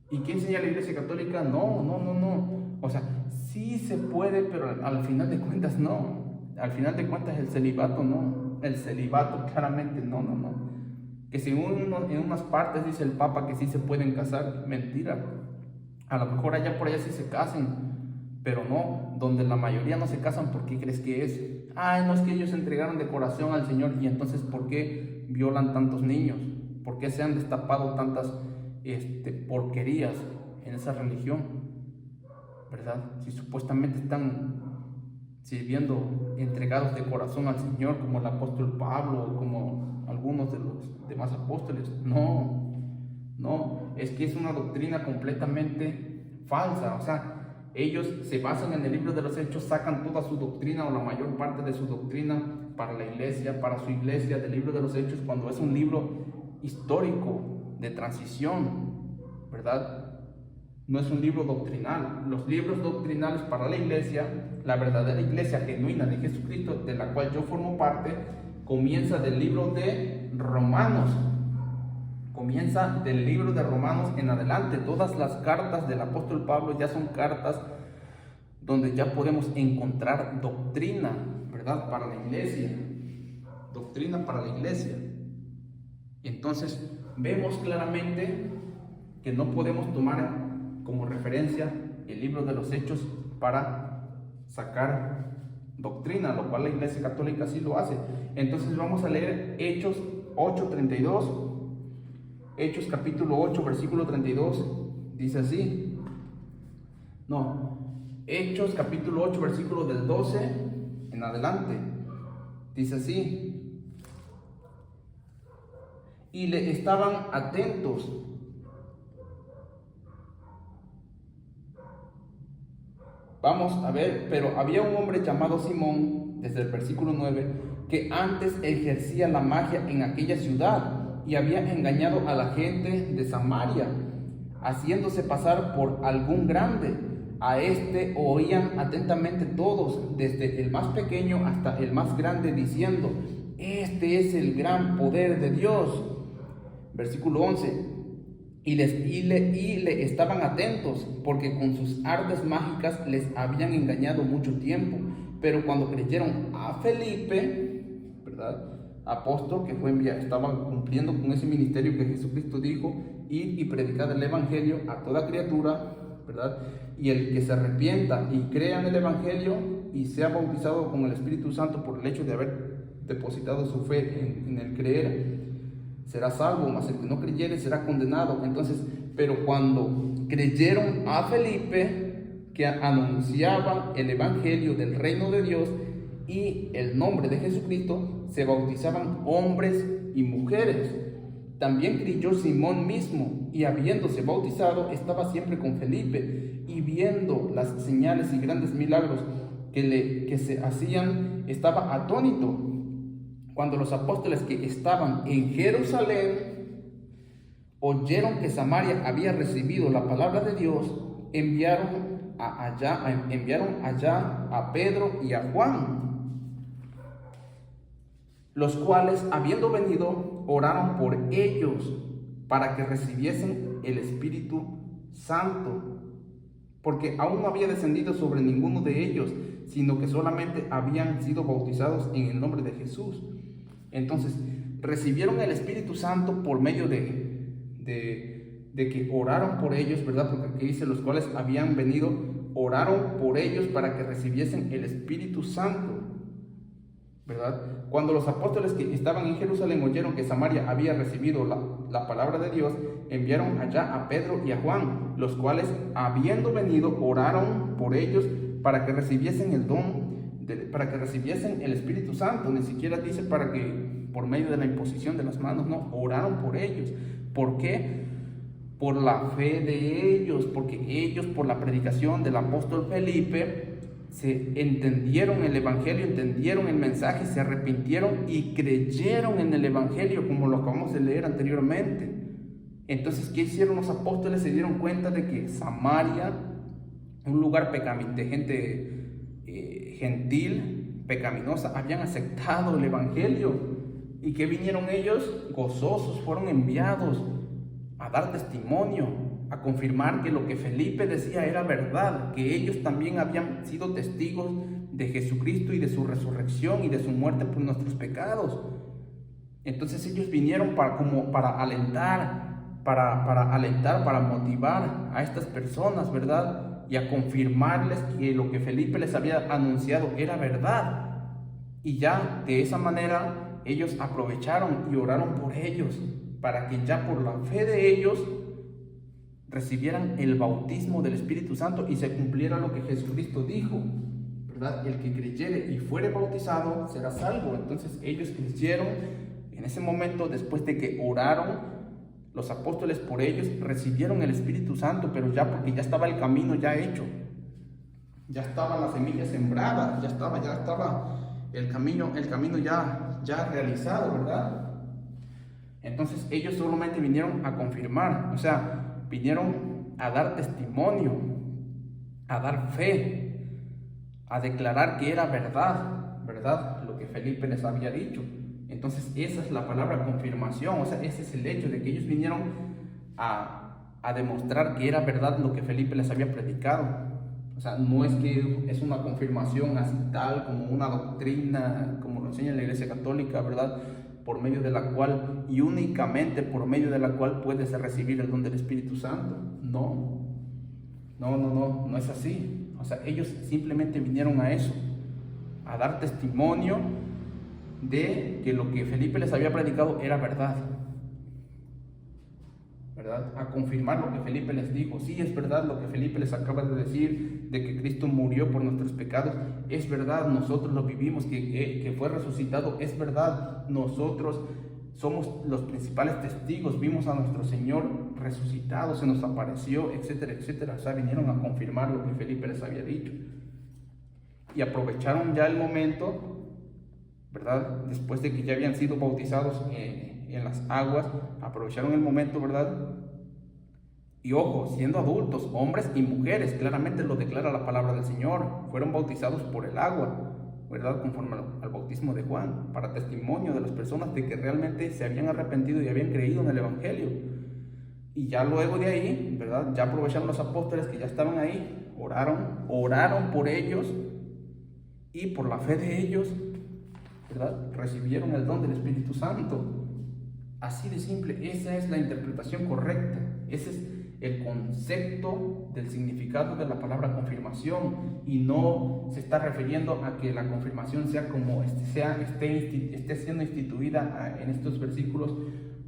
¿Y qué enseña la Iglesia Católica? No. O sea, sí se puede, pero al final de cuentas no. Al final de cuentas el celibato no. El celibato claramente no. Que si en unas partes dice el Papa que sí se pueden casar, mentira. A lo mejor allá por allá sí se casan, pero no, donde la mayoría no se casan. ¿Por qué crees que es? No, es que ellos se entregaron de corazón al Señor. Y entonces, ¿por qué violan tantos niños? ¿Por qué se han destapado tantas porquerías en esa religión? ¿Verdad? Si supuestamente están sirviendo entregados de corazón al Señor, como el apóstol Pablo o como algunos de los demás apóstoles. No, es que es una doctrina completamente falsa. O sea, ellos se basan en el libro de los Hechos, sacan toda su doctrina o la mayor parte de su doctrina para la iglesia, para su iglesia, del libro de los Hechos, cuando es un libro histórico de transición, ¿verdad? No es un libro doctrinal. Los libros doctrinales para la iglesia, la verdadera iglesia genuina de Jesucristo, de la cual yo formo parte, comienza del libro de Romanos. Comienza del libro de Romanos en adelante. Todas las cartas del apóstol Pablo ya son cartas donde ya podemos encontrar doctrina, ¿verdad? Para la iglesia. Doctrina para la iglesia. Entonces, vemos claramente que no podemos tomar como referencia el libro de los Hechos para sacar doctrina, lo cual la Iglesia Católica sí lo hace. Entonces vamos a leer Hechos 8:32. Hechos capítulo 8, versículo 32, dice así. Hechos capítulo 8, versículo del 12 en adelante, dice así: y le estaban atentos Vamos a ver, pero había un hombre llamado Simón, desde el versículo 9, que antes ejercía la magia en aquella ciudad y había engañado a la gente de Samaria, haciéndose pasar por algún grande. A este oían atentamente todos, desde el más pequeño hasta el más grande, diciendo: este es el gran poder de Dios. Versículo 11. Y le estaban atentos, porque con sus artes mágicas les habían engañado mucho tiempo. Pero cuando creyeron a Felipe, ¿verdad?, apóstol que fue enviado, estaba cumpliendo con ese ministerio que Jesucristo dijo: ir y predicar el evangelio a toda criatura, ¿verdad? Y el que se arrepienta y crea en el evangelio y sea bautizado con el Espíritu Santo por el hecho de haber depositado su fe en el creer, será salvo, mas el que no creyere será condenado. Entonces, pero cuando creyeron a Felipe, que anunciaba el evangelio del reino de Dios y el nombre de Jesucristo, se bautizaban hombres y mujeres. También creyó Simón mismo, y habiéndose bautizado estaba siempre con Felipe, y viendo las señales y grandes milagros que se hacían, estaba atónito. Cuando los apóstoles que estaban en Jerusalén oyeron que Samaria había recibido la palabra de Dios, enviaron allá a Pedro y a Juan, los cuales, habiendo venido, oraron por ellos para que recibiesen el Espíritu Santo, porque aún no había descendido sobre ninguno de ellos, sino que solamente habían sido bautizados en el nombre de Jesús. Entonces, recibieron el Espíritu Santo por medio de que oraron por ellos, ¿verdad? Porque aquí dice: los cuales habían venido, oraron por ellos para que recibiesen el Espíritu Santo, ¿verdad? Cuando los apóstoles que estaban en Jerusalén oyeron que Samaria había recibido la palabra de Dios, enviaron allá a Pedro y a Juan, los cuales, habiendo venido, oraron por ellos para que recibiesen el para que recibiesen el Espíritu Santo. Ni siquiera dice para que por medio de la imposición de las manos, no, oraron por ellos. ¿Por qué? Por la fe de ellos, porque ellos, por la predicación del apóstol Felipe, se entendieron el evangelio, entendieron el mensaje, se arrepintieron y creyeron en el evangelio, como lo acabamos de leer anteriormente. Entonces, ¿qué hicieron los apóstoles? Se dieron cuenta de que Samaria, un lugar de gente gentil, pecaminosa, habían aceptado el evangelio. ¿Y qué vinieron ellos? Gozosos, fueron enviados a dar testimonio, a confirmar que lo que Felipe decía era verdad, que ellos también habían sido testigos de Jesucristo y de su resurrección y de su muerte por nuestros pecados. Entonces ellos vinieron para alentar, para motivar a estas personas, ¿verdad? Y a confirmarles que lo que Felipe les había anunciado era verdad. Y ya de esa manera ellos aprovecharon y oraron por ellos, para que ya por la fe de ellos recibieran el bautismo del Espíritu Santo y se cumpliera lo que Jesucristo dijo, ¿verdad? El que creyere y fuere bautizado será salvo. Entonces ellos creyeron en ese momento, después de que oraron los apóstoles por ellos, recibieron el Espíritu Santo, pero ya porque ya estaba el camino ya hecho, ya estaba la semilla sembrada, ya estaba el camino ya realizado, ¿verdad? Entonces ellos solamente vinieron a confirmar, o sea, vinieron a dar testimonio, a dar fe, a declarar que era verdad lo que Felipe les había dicho. Entonces esa es la palabra confirmación, o sea, ese es el hecho de que ellos vinieron a demostrar que era verdad lo que Felipe les había predicado. O sea, no es que es una confirmación así tal como una doctrina, como lo enseña la Iglesia Católica, ¿verdad? Por medio de la cual y únicamente por medio de la cual puedes recibir el don del Espíritu Santo. No es así. O sea, ellos simplemente vinieron a eso, a dar testimonio de que lo que Felipe les había predicado era verdad, ¿verdad? A confirmar lo que Felipe les dijo. Sí, es verdad lo que Felipe les acaba de decir, de que Cristo murió por nuestros pecados, es verdad, nosotros lo vivimos, que fue resucitado, es verdad, nosotros somos los principales testigos, vimos a nuestro Señor resucitado, se nos apareció, etcétera, etcétera. O sea, vinieron a confirmar lo que Felipe les había dicho. Y aprovecharon ya el momento, ¿verdad? Después de que ya habían sido bautizados en las aguas, aprovecharon el momento, ¿verdad? Y ojo, siendo adultos, hombres y mujeres, claramente lo declara la palabra del Señor, fueron bautizados por el agua, ¿verdad? Conforme al bautismo de Juan, para testimonio de las personas de que realmente se habían arrepentido y habían creído en el Evangelio. Y ya luego de ahí, ¿verdad? Ya aprovecharon los apóstoles que ya estaban ahí, oraron por ellos, y por la fe de ellos, ¿verdad? Recibieron el don del Espíritu Santo. Así de simple, esa es la interpretación correcta, ese es el concepto del significado de la palabra confirmación, y no se está refiriendo a que la confirmación sea como esté siendo instituida en estos versículos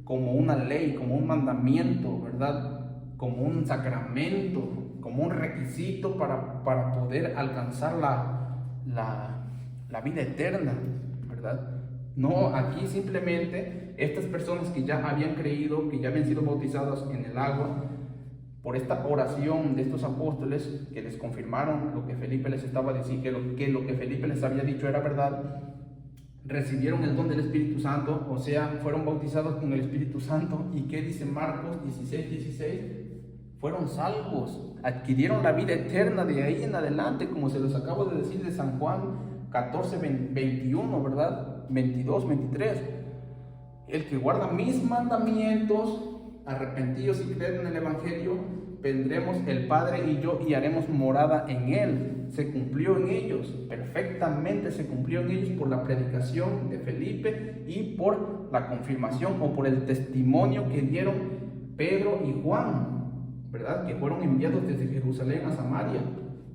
como una ley, como un mandamiento, ¿verdad? Como un sacramento, como un requisito para poder alcanzar la vida eterna, ¿verdad? No, aquí simplemente estas personas que ya habían creído, que ya habían sido bautizadas en el agua, por esta oración de estos apóstoles que les confirmaron lo que Felipe les estaba diciendo, que lo que Felipe les había dicho era verdad, recibieron el don del Espíritu Santo, o sea, fueron bautizados con el Espíritu Santo. ¿Y qué dice Marcos 16:16? Fueron salvos, adquirieron la vida eterna de ahí en adelante, como se los acabo de decir de San Juan 14:21, ¿verdad? 22, 23. El que guarda mis mandamientos, arrepentidos y creen en el Evangelio, vendremos el Padre y yo y haremos morada en él. Se cumplió en ellos, perfectamente se cumplió en ellos por la predicación de Felipe y por la confirmación o por el testimonio que dieron Pedro y Juan, ¿verdad? Que fueron enviados desde Jerusalén a Samaria.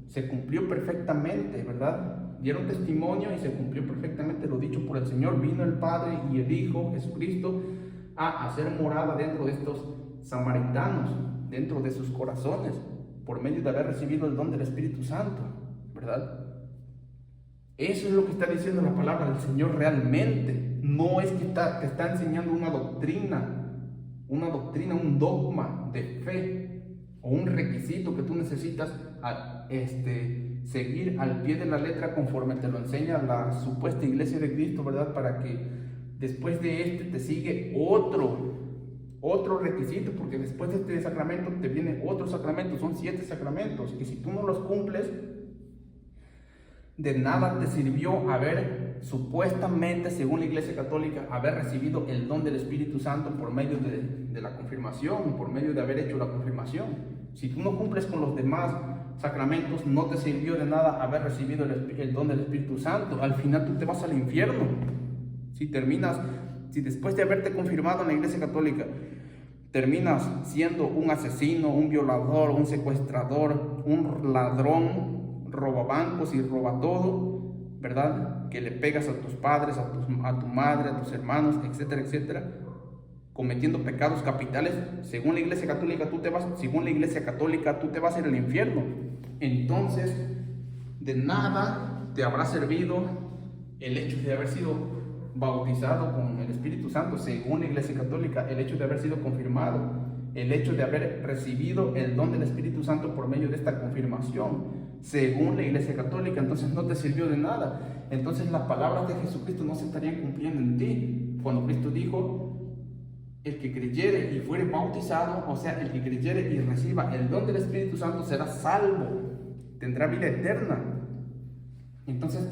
Se cumplió perfectamente, ¿verdad? Dieron testimonio y se cumplió perfectamente lo dicho por el Señor. Vino el Padre y el Hijo, Jesucristo, a hacer morada dentro de estos samaritanos, dentro de sus corazones, por medio de haber recibido el don del Espíritu Santo, ¿verdad? Eso es lo que está diciendo la palabra del Señor realmente. No es que te está enseñando una doctrina, un dogma de fe o un requisito que tú necesitas seguir al pie de la letra conforme te lo enseña la supuesta iglesia de Cristo, ¿verdad? Para que después de te sigue otro requisito, porque después de este sacramento te viene otro sacramento, son 7 sacramentos, y si tú no los cumples, de nada te sirvió haber supuestamente, según la Iglesia Católica, haber recibido el don del Espíritu Santo por medio de la confirmación, por medio de haber hecho la confirmación. Si tú no cumples con los demás sacramentos, no te sirvió de nada haber recibido el don del Espíritu Santo. Al final tú te vas al infierno. Si después de haberte confirmado en la Iglesia Católica, terminas siendo un asesino, un violador, un secuestrador, un ladrón, robabancos y roba todo, ¿verdad? Que le pegas a tus padres, a tu madre, a tus hermanos, etcétera, etcétera, cometiendo pecados capitales, según la Iglesia Católica tú te vas a ir al infierno. Entonces, de nada te habrá servido el hecho de haber sido bautizado con el Espíritu Santo, según la Iglesia Católica, el hecho de haber sido confirmado, el hecho de haber recibido el don del Espíritu Santo por medio de esta confirmación, según la Iglesia Católica. Entonces no te sirvió de nada. Entonces las palabras de Jesucristo no se estarían cumpliendo en ti, cuando Cristo dijo: el que creyere y fuere bautizado, o sea, el que creyere y reciba el don del Espíritu Santo será salvo, tendrá vida eterna. Entonces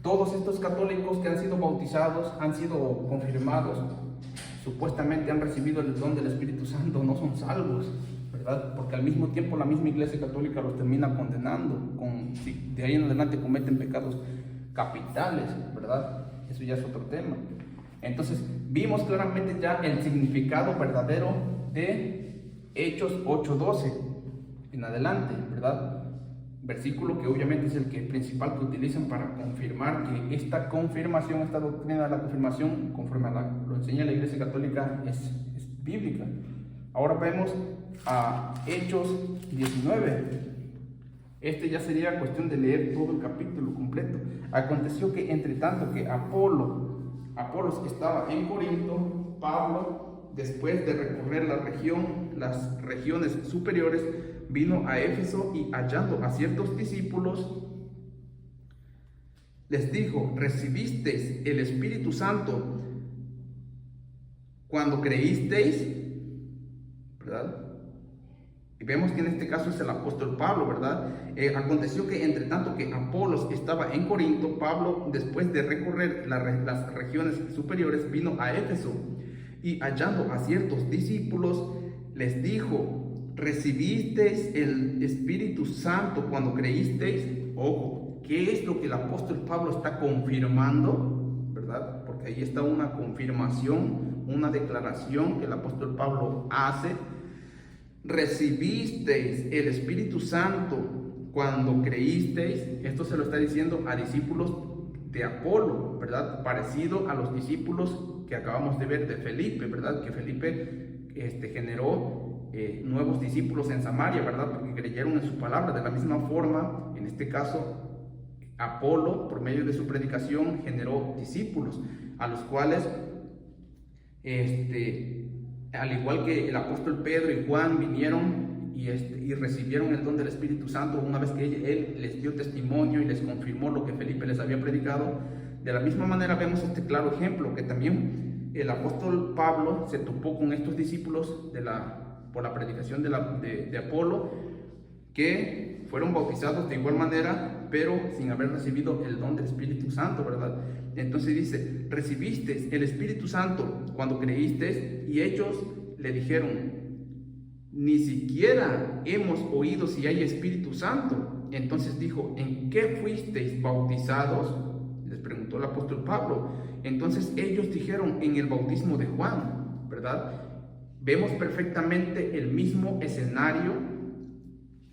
todos estos católicos que han sido bautizados, han sido confirmados, supuestamente han recibido el don del Espíritu Santo, no son salvos, ¿verdad? Porque al mismo tiempo la misma Iglesia Católica los termina condenando, de ahí en adelante cometen pecados capitales, ¿verdad? Eso ya es otro tema. Entonces vimos claramente ya el significado verdadero de Hechos 8:12 en adelante, ¿verdad? Versículo que obviamente es el principal que utilizan para confirmar que esta confirmación, esta doctrina de la confirmación, conforme lo enseña la Iglesia Católica, es bíblica. Ahora vemos a Hechos 19. Este ya sería cuestión de leer todo el capítulo completo. Aconteció que entre tanto que Apolos que estaba en Corinto, Pablo, después de recorrer las regiones superiores, vino a Éfeso y hallando a ciertos discípulos, les dijo: ¿recibisteis el Espíritu Santo cuando creísteis? ¿Verdad? Y vemos que en este caso es el apóstol Pablo, ¿verdad? Aconteció que entre tanto que Apolos estaba en Corinto, Pablo, después de recorrer las regiones superiores, vino a Éfeso y hallando a ciertos discípulos, les dijo: ¿recibisteis el Espíritu Santo cuando creísteis? Ojo, ¿qué es lo que el apóstol Pablo está confirmando? ¿Verdad? Porque ahí está una confirmación, una declaración que el apóstol Pablo hace. ¿Recibisteis el Espíritu Santo cuando creísteis? Esto se lo está diciendo a discípulos de Apolo, ¿verdad? Parecido a los discípulos que acabamos de ver de Felipe, ¿verdad? Que Felipe generó nuevos discípulos en Samaria, ¿verdad? Porque creyeron en su palabra. De la misma forma, en este caso, Apolo, por medio de su predicación, generó discípulos, a los cuales al igual que el apóstol Pedro y Juan vinieron y recibieron el don del Espíritu Santo una vez que él les dio testimonio y les confirmó lo que Felipe les había predicado. De la misma manera vemos este claro ejemplo, que también el apóstol Pablo se topó con estos discípulos por la predicación de Apolo, que fueron bautizados de igual manera, pero sin haber recibido el don del Espíritu Santo, ¿verdad? Entonces dice: ¿recibisteis el Espíritu Santo cuando creísteis? Y ellos le dijeron: ni siquiera hemos oído si hay Espíritu Santo. Entonces dijo: ¿en qué fuisteis bautizados? Les preguntó el apóstol Pablo. Entonces ellos dijeron: en el bautismo de Juan, ¿verdad? Vemos perfectamente el mismo escenario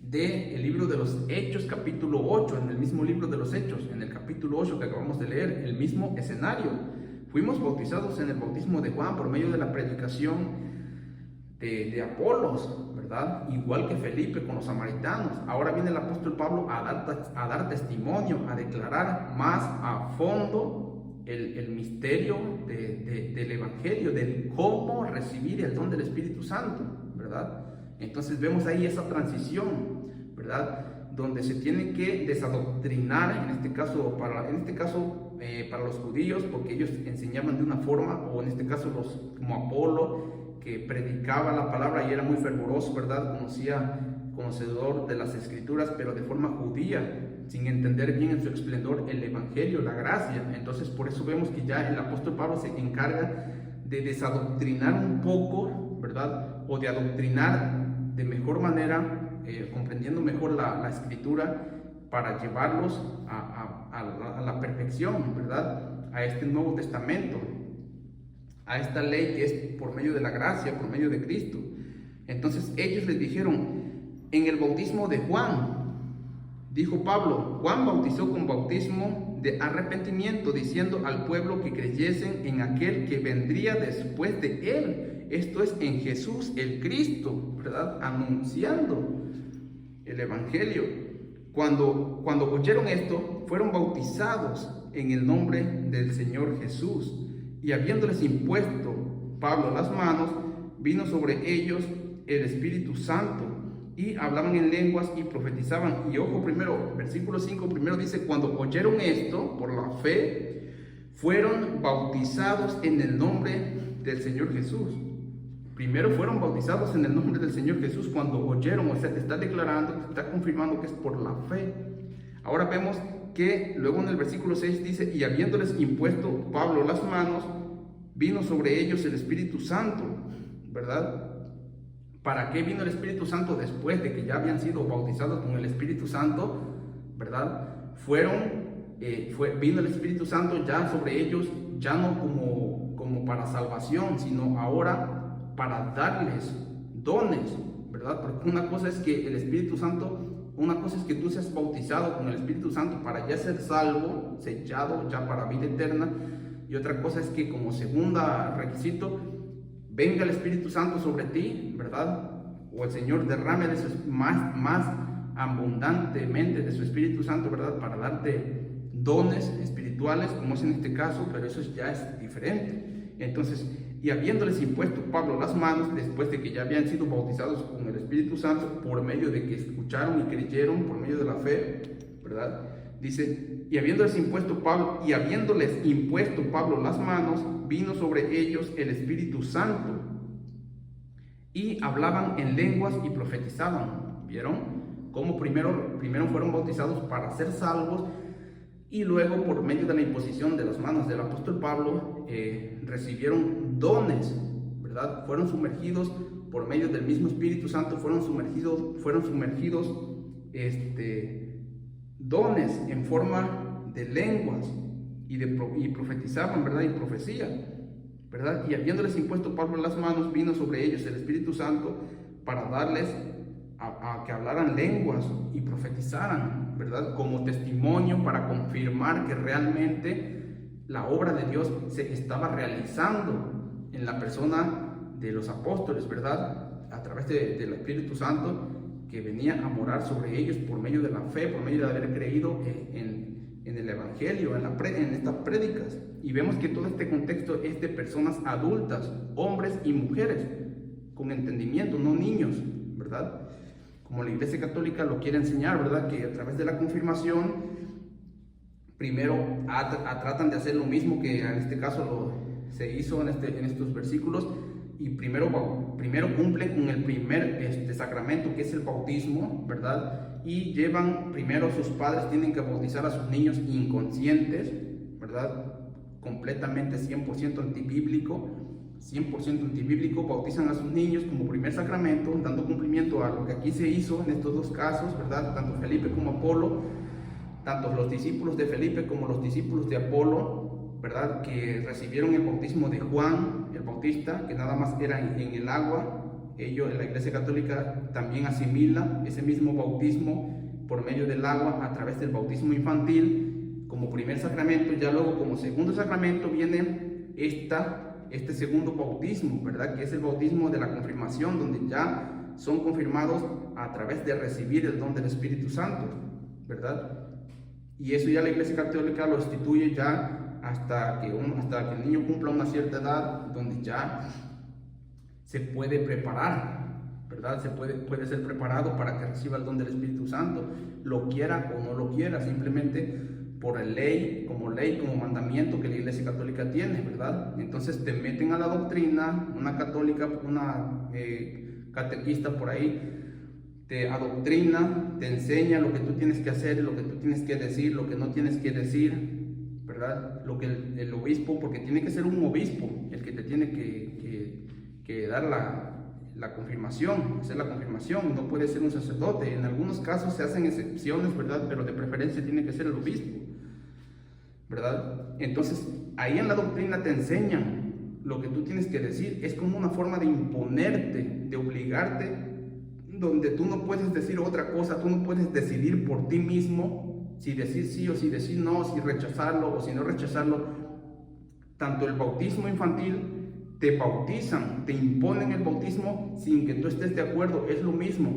del libro de los Hechos, capítulo 8, en el mismo libro de los Hechos, en el capítulo 8 que acabamos de leer, el mismo escenario. Fuimos bautizados en el bautismo de Juan por medio de la predicación de Apolos, ¿verdad? Igual que Felipe con los samaritanos. Ahora viene el apóstol Pablo a dar testimonio, a declarar más a fondo el misterio del Evangelio, de cómo recibir el don del Espíritu Santo, ¿verdad? Entonces vemos ahí esa transición, ¿verdad? Donde se tiene que desadoctrinar, en este caso para los judíos, porque ellos enseñaban de una forma, o en este caso como Apolo, que predicaba la palabra y era muy fervoroso, ¿verdad? Conocedor de las Escrituras, pero de forma judía, sin entender bien en su esplendor el Evangelio, la gracia. Entonces por eso vemos que ya el apóstol Pablo se encarga de desadoctrinar un poco, ¿verdad? O de adoctrinar de mejor manera, comprendiendo mejor la escritura, para llevarlos a la perfección, ¿verdad? A este Nuevo Testamento, a esta ley que es por medio de la gracia, por medio de Cristo. Entonces ellos les dijeron: en el bautismo de Juan, dijo Pablo, Juan bautizó con bautismo de arrepentimiento, diciendo al pueblo que creyesen en aquel que vendría después de él, esto es, en Jesús el Cristo, ¿verdad? Anunciando el Evangelio. Cuando oyeron esto, fueron bautizados en el nombre del Señor Jesús. Y habiéndoles impuesto Pablo las manos, vino sobre ellos el Espíritu Santo, y hablaban en lenguas y profetizaban. Y ojo, primero, versículo 5, primero dice: cuando oyeron esto, por la fe, fueron bautizados en el nombre del Señor Jesús. Primero fueron bautizados en el nombre del Señor Jesús cuando oyeron, o sea, te está declarando, te está confirmando que es por la fe. Ahora vemos que luego en el versículo 6 dice: y habiéndoles impuesto Pablo las manos, vino sobre ellos el Espíritu Santo, ¿verdad? ¿Para qué vino el Espíritu Santo después de que ya habían sido bautizados con el Espíritu Santo, ¿verdad? Vino el Espíritu Santo ya sobre ellos, ya no como para salvación, sino ahora para darles dones, ¿verdad? Porque una cosa es que el Espíritu Santo, una cosa es que tú seas bautizado con el Espíritu Santo para ya ser salvo, sellado ya para vida eterna, y otra cosa es que como segunda requisito venga el Espíritu Santo sobre ti, ¿verdad? O el Señor derrame más abundantemente de su Espíritu Santo, ¿verdad? Para darte dones espirituales, como es en este caso, pero eso ya es diferente. Entonces, y habiéndoles impuesto Pablo las manos, después de que ya habían sido bautizados con el Espíritu Santo, por medio de que escucharon y creyeron, por medio de la fe, ¿verdad? Dice, y habiéndoles impuesto Pablo las manos, vino sobre ellos el Espíritu Santo, y hablaban en lenguas y profetizaban. ¿Vieron? Como primero fueron bautizados para ser salvos, y luego por medio de la imposición de las manos del apóstol Pablo recibieron dones, ¿verdad? Fueron sumergidos por medio del mismo Espíritu Santo, fueron sumergidos dones en forma de lenguas y profetizaban, ¿verdad? Y profecía, ¿verdad? Y habiéndoles impuesto Pablo las manos, vino sobre ellos el Espíritu Santo para darles a que hablaran lenguas y profetizaran, ¿verdad? Como testimonio para confirmar que realmente la obra de Dios se estaba realizando en la persona de los apóstoles, ¿verdad? A través del Espíritu Santo que venía a morar sobre ellos por medio de la fe, por medio de haber creído en el Evangelio, en estas prédicas. Y vemos que todo este contexto es de personas adultas, hombres y mujeres, con entendimiento, no niños, ¿verdad? Como la Iglesia Católica lo quiere enseñar, ¿verdad? Que a través de la confirmación, primero tratan de hacer lo mismo que en este caso se hizo en estos versículos, y primero cumplen con el primer sacramento, que es el bautismo, ¿verdad? Y primero sus padres tienen que bautizar a sus niños inconscientes, ¿verdad? Completamente 100% antibíblico, bautizan a sus niños como primer sacramento, dando cumplimiento a lo que aquí se hizo en estos dos casos, ¿verdad? Tanto Felipe como Apolo, tanto los discípulos de Felipe como los discípulos de Apolo, ¿verdad? Que recibieron el bautismo de Juan el Bautista, que nada más era en el agua. La Iglesia Católica también asimila ese mismo bautismo por medio del agua a través del bautismo infantil como primer sacramento. Ya luego como segundo sacramento viene este segundo bautismo, ¿verdad? Que es el bautismo de la confirmación, donde ya son confirmados a través de recibir el don del Espíritu Santo, ¿verdad? Y eso ya la Iglesia Católica lo instituye ya hasta que el niño cumpla una cierta edad, donde ya se puede preparar, ¿verdad? Puede ser preparado para que reciba el don del Espíritu Santo, lo quiera o no lo quiera, simplemente por ley, como mandamiento que la Iglesia Católica tiene, ¿verdad? Entonces te meten a la doctrina, una católica, una catequista por ahí, te adoctrina, te enseña lo que tú tienes que hacer, lo que tú tienes que decir, lo que no tienes que decir, ¿verdad? Lo que el obispo, porque tiene que ser un obispo el que te tiene que dar la confirmación, hacer la confirmación, no puede ser un sacerdote. En algunos casos se hacen excepciones, ¿verdad? Pero de preferencia tiene que ser el obispo, ¿verdad? Entonces, ahí en la doctrina te enseñan lo que tú tienes que decir. Es como una forma de imponerte, de obligarte, donde tú no puedes decir otra cosa, tú no puedes decidir por ti mismo si decir sí o si decir no, si rechazarlo o si no rechazarlo. Tanto el bautismo infantil, te bautizan, te imponen el bautismo sin que tú estés de acuerdo, es lo mismo.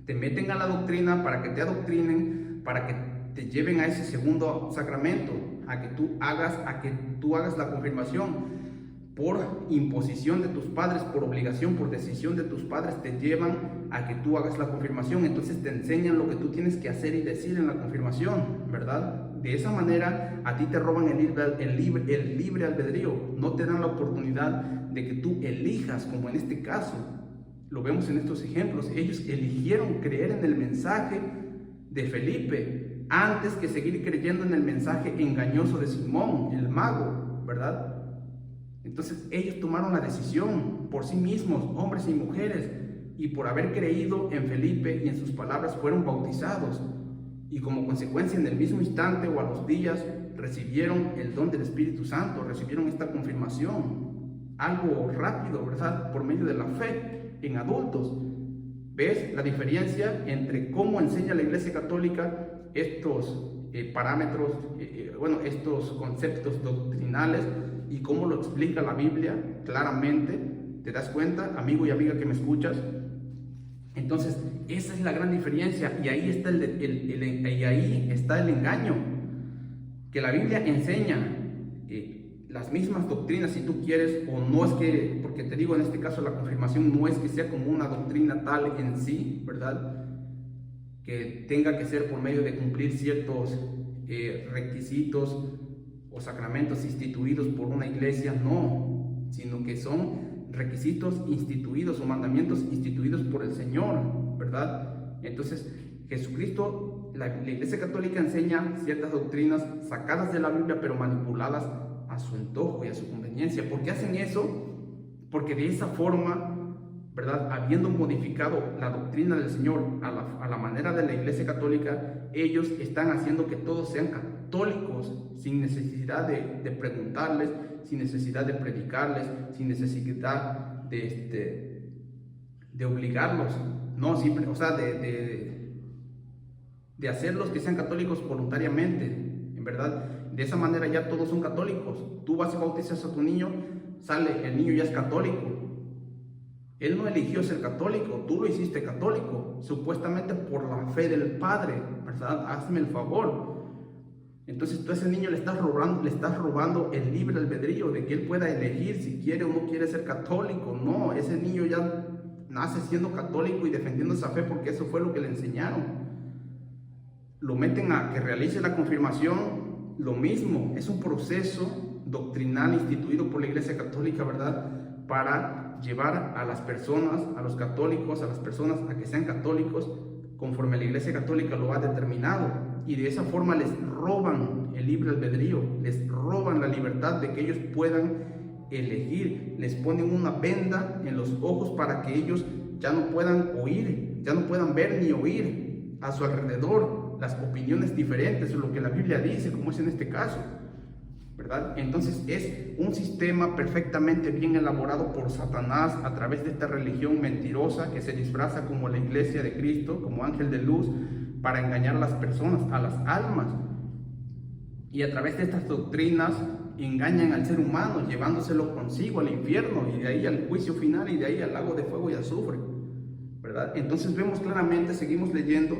Te meten a la doctrina para que te adoctrinen, para que te lleven a ese segundo sacramento, a que tú hagas la confirmación. Por imposición de tus padres, por obligación, por decisión de tus padres, te llevan a que tú hagas la confirmación. Entonces te enseñan lo que tú tienes que hacer y decir en la confirmación, ¿verdad? De esa manera a ti te roban el libre albedrío, no te dan la oportunidad de que tú elijas, como en este caso. Lo vemos en estos ejemplos. Ellos eligieron creer en el mensaje de Felipe antes que seguir creyendo en el mensaje engañoso de Simón, el mago, ¿verdad? Entonces ellos tomaron la decisión por sí mismos, hombres y mujeres, y por haber creído en Felipe y en sus palabras fueron bautizados, y como consecuencia en el mismo instante o a los días recibieron el don del Espíritu Santo, recibieron esta confirmación, algo rápido, ¿verdad? Por medio de la fe en adultos. ¿Ves la diferencia entre cómo enseña la Iglesia Católica estos parámetros, estos conceptos doctrinales, y cómo lo explica la Biblia claramente? ¿Te das cuenta, amigo y amiga que me escuchas? Entonces, esa es la gran diferencia, y ahí está el engaño, que la Biblia enseña las mismas doctrinas si tú quieres, o no es que, porque te digo en este caso la confirmación no es que sea como una doctrina tal en sí, ¿verdad? Que tenga que ser por medio de cumplir ciertos requisitos o sacramentos instituidos por una iglesia, no, sino que son requisitos instituidos o mandamientos instituidos por el Señor, ¿verdad? Entonces Jesucristo, la Iglesia Católica enseña ciertas doctrinas sacadas de la Biblia pero manipuladas a su antojo y a su conveniencia. ¿Por qué hacen eso? Porque de esa forma, ¿verdad? Habiendo modificado la doctrina del Señor a la manera de la Iglesia Católica, ellos están haciendo que todos sean católicos sin necesidad de preguntarles, sin necesidad de predicarles, sin necesidad de obligarlos, no, siempre, o sea, de hacerlos que sean católicos voluntariamente, en verdad. De esa manera ya todos son católicos. Tú vas y bautizas a tu niño, sale, el niño ya es católico. Él no eligió ser católico, tú lo hiciste católico, supuestamente por la fe del Padre, ¿verdad? Hazme el favor. Entonces tú a ese niño le estás robando el libre albedrío de que él pueda elegir si quiere o no quiere ser católico. No, ese niño ya nace siendo católico y defendiendo esa fe porque eso fue lo que le enseñaron. Lo meten a que realice la confirmación, lo mismo, es un proceso doctrinal instituido por la Iglesia Católica, ¿verdad? Para llevar a las personas, a los católicos, a las personas a que sean católicos conforme la Iglesia Católica lo ha determinado, y de esa forma les roban el libre albedrío, les roban la libertad de que ellos puedan elegir, les ponen una venda en los ojos para que ellos ya no puedan oír, ya no puedan ver ni oír a su alrededor las opiniones diferentes o lo que la Biblia dice, como es en este caso, ¿verdad? Entonces es un sistema perfectamente bien elaborado por Satanás a través de esta religión mentirosa que se disfraza como la Iglesia de Cristo, como ángel de luz, para engañar a las personas, a las almas. Y a través de estas doctrinas engañan al ser humano, llevándoselo consigo al infierno y de ahí al juicio final y de ahí al lago de fuego y azufre, ¿verdad? Entonces vemos claramente, seguimos leyendo: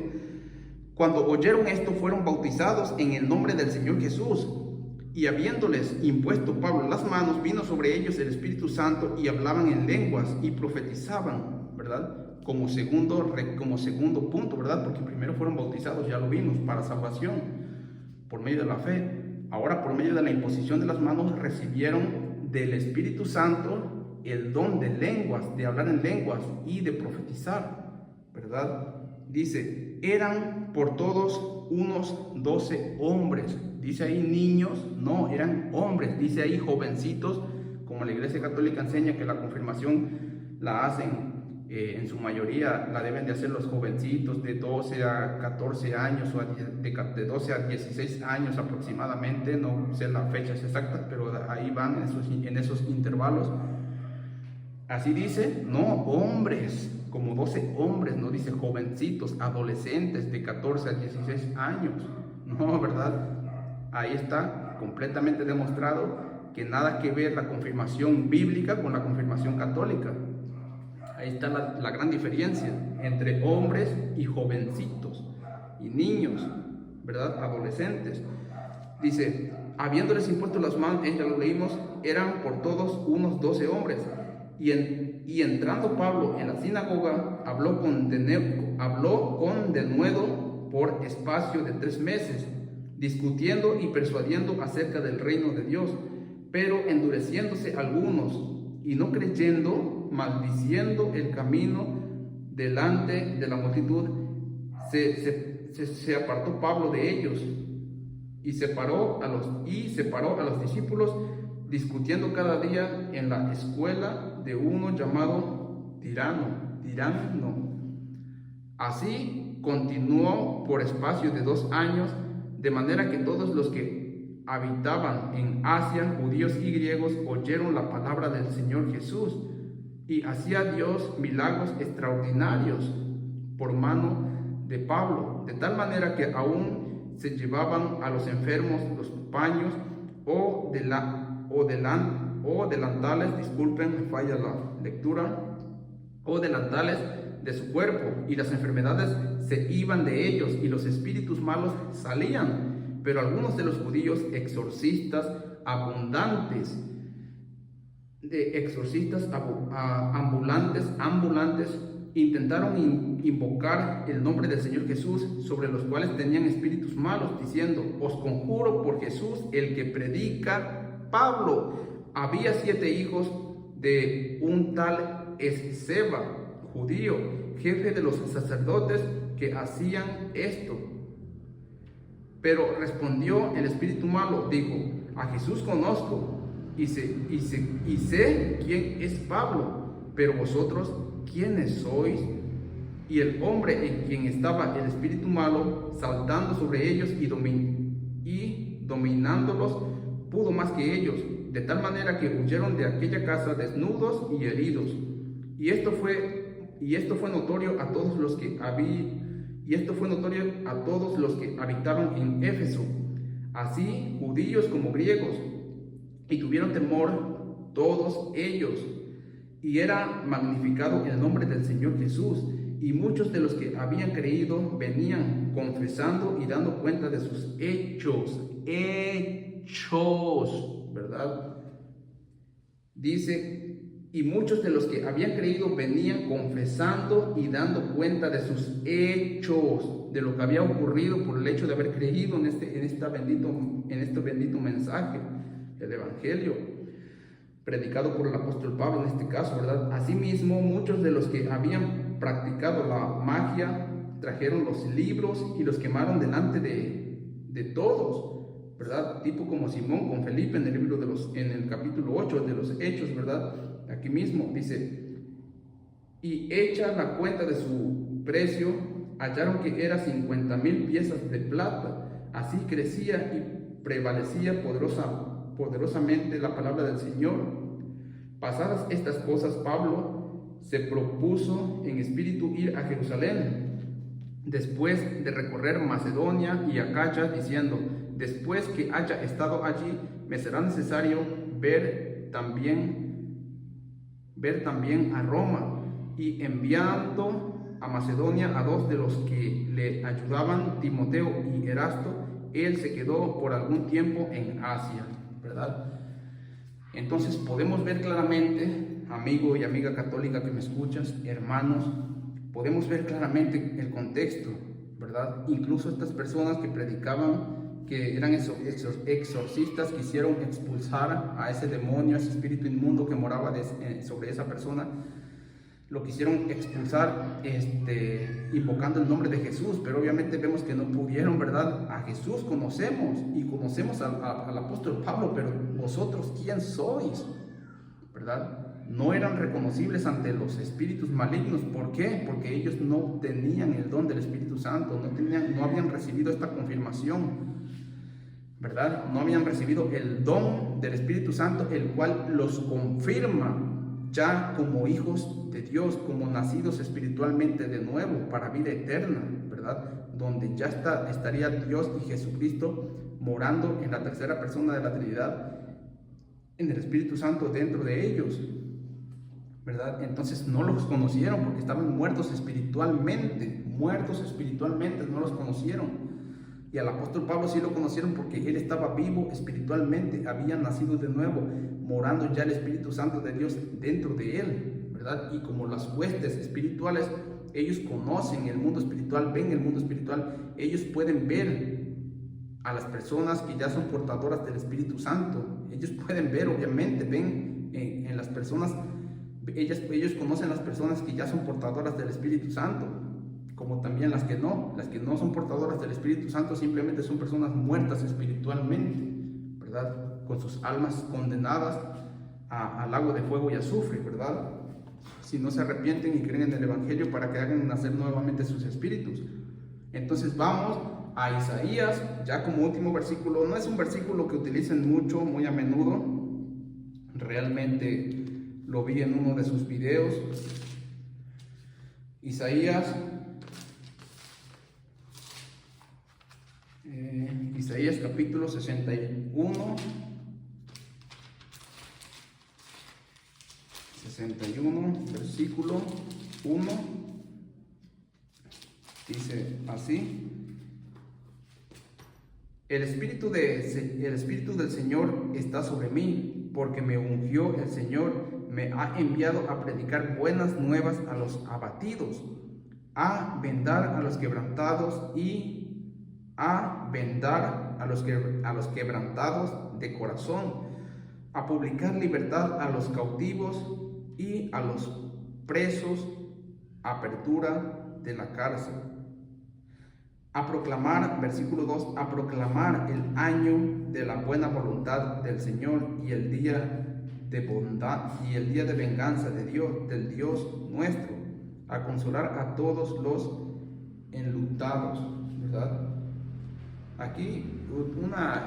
cuando oyeron esto, fueron bautizados en el nombre del Señor Jesús. Y habiéndoles impuesto Pablo las manos, vino sobre ellos el Espíritu Santo y hablaban en lenguas y profetizaban, ¿verdad? Como segundo punto, ¿verdad? Porque primero fueron bautizados, ya lo vimos, para salvación, por medio de la fe. Ahora, por medio de la imposición de las manos, recibieron del Espíritu Santo el don de lenguas, de hablar en lenguas y de profetizar, ¿verdad? Dice, eran por todos unos 12 hombres. Dice ahí niños, no, eran hombres. Dice ahí jovencitos, como la Iglesia Católica enseña que la confirmación la hacen, en su mayoría la deben de hacer los jovencitos de 12 a 14 años o de 12 a 16 años aproximadamente, no sé las fechas exactas, pero ahí van en esos intervalos. Así dice, no, hombres, como 12 hombres, no dice jovencitos, adolescentes de 14 a 16 años, no, ¿verdad? Ahí está completamente demostrado que nada que ver la confirmación bíblica con la confirmación católica. Ahí está la gran diferencia entre hombres y jovencitos y niños, ¿verdad? Adolescentes. Dice, habiéndoles impuesto las manos, ya lo leímos, eran por todos unos 12 hombres. Y entrando Pablo en la sinagoga, habló con denuedo por espacio de 3 meses, discutiendo y persuadiendo acerca del reino de Dios, pero endureciéndose algunos y no creyendo, maldiciendo el camino delante de la multitud, se apartó Pablo de ellos y separó a los discípulos, discutiendo cada día en la escuela de uno llamado Tirano. Así continuó por espacio de 2 años, de manera que todos los que habitaban en Asia, judíos y griegos, oyeron la palabra del Señor Jesús, y hacía Dios milagros extraordinarios por mano de Pablo, de tal manera que aún se llevaban a los enfermos los paños o delantales, disculpen, me falla la lectura, o delantales de su cuerpo, y las enfermedades se iban de ellos y los espíritus malos salían. Pero algunos de los judíos exorcistas ambulantes, intentaron invocar el nombre del Señor Jesús, sobre los cuales tenían espíritus malos, diciendo: os conjuro por Jesús, el que predica Pablo. Había 7 hijos de un tal Esceva, judío, jefe de los sacerdotes, que hacían esto. Pero respondió el espíritu malo, dijo: a Jesús conozco y sé quién es Pablo, pero vosotros, ¿quiénes sois? Y el hombre en quien estaba el espíritu malo, saltando sobre ellos y dominándolos, pudo más que ellos, de tal manera que huyeron de aquella casa desnudos y heridos. Y esto fue notorio a todos los que habitaban en Éfeso, así judíos como griegos, y tuvieron temor todos ellos. Y era magnificado el nombre del Señor Jesús, y muchos de los que habían creído venían confesando y dando cuenta de sus hechos, ¿verdad? Dice: y muchos de los que habían creído venían confesando y dando cuenta de sus hechos, de lo que había ocurrido por el hecho de haber creído en este bendito mensaje, el Evangelio, predicado por el apóstol Pablo en este caso, ¿verdad? Asimismo, muchos de los que habían practicado la magia trajeron los libros y los quemaron delante de todos, ¿verdad? Tipo como Simón con Felipe en el capítulo 8 de los Hechos, ¿verdad? Aquí mismo dice: y hecha la cuenta de su precio, hallaron que era 50,000 piezas de plata. Así crecía y prevalecía poderosamente la palabra del Señor. Pasadas estas cosas, Pablo se propuso en espíritu ir a Jerusalén, después de recorrer Macedonia y Acaya, diciendo: después que haya estado allí, me será necesario ver también a Roma. Y enviando a Macedonia a 2 de los que le ayudaban, Timoteo y Erasto, él se quedó por algún tiempo en Asia, ¿verdad? Entonces podemos ver claramente, amigo y amiga católica que me escuchas, hermanos, podemos ver claramente el contexto, ¿verdad? Incluso estas personas que predicaban, que eran esos exorcistas, quisieron expulsar a ese demonio, a ese espíritu inmundo que moraba sobre esa persona. Lo quisieron expulsar invocando el nombre de Jesús, pero obviamente vemos que no pudieron, ¿verdad? A Jesús conocemos y conocemos al apóstol Pablo, pero vosotros, ¿quién sois? ¿Verdad? No eran reconocibles ante los espíritus malignos. ¿Por qué? Porque ellos no tenían el don del Espíritu Santo, no habían recibido esta confirmación, ¿verdad? No habían recibido el don del Espíritu Santo, el cual los confirma ya como hijos de Dios, como nacidos espiritualmente de nuevo para vida eterna, ¿verdad? Donde ya estaría Dios y Jesucristo morando en la tercera persona de la Trinidad, en el Espíritu Santo dentro de ellos, ¿verdad? Entonces no los conocieron porque estaban muertos espiritualmente, no los conocieron. Y al apóstol Pablo sí lo conocieron porque él estaba vivo espiritualmente, había nacido de nuevo, morando ya el Espíritu Santo de Dios dentro de él, ¿verdad? Y como las huestes espirituales, ellos conocen el mundo espiritual, ven el mundo espiritual, ellos pueden ver a las personas que ya son portadoras del Espíritu Santo. Ellos pueden ver, obviamente, ven en las personas, ellos conocen las personas que ya son portadoras del Espíritu Santo, como también las que no son portadoras del Espíritu Santo, simplemente son personas muertas espiritualmente, ¿verdad? Con sus almas condenadas al lago de fuego y azufre, ¿verdad? Si no se arrepienten y creen en el Evangelio para que hagan nacer nuevamente sus espíritus. Entonces vamos a Isaías, ya como último versículo. No es un versículo que utilicen mucho, muy a menudo. Realmente lo vi en uno de sus videos. Isaías capítulo 61, versículo 1, dice así: el Espíritu del Señor está sobre mí, porque me ungió el Señor, me ha enviado a predicar buenas nuevas a los abatidos, a vendar a los quebrantados y a vendar a los quebrantados de corazón, a publicar libertad a los cautivos y a los presos, apertura de la cárcel. A proclamar, versículo 2, a proclamar el año de la buena voluntad del Señor y el día de bondad y el día de venganza de Dios, del Dios nuestro, a consolar a todos los enlutados, ¿verdad? Aquí,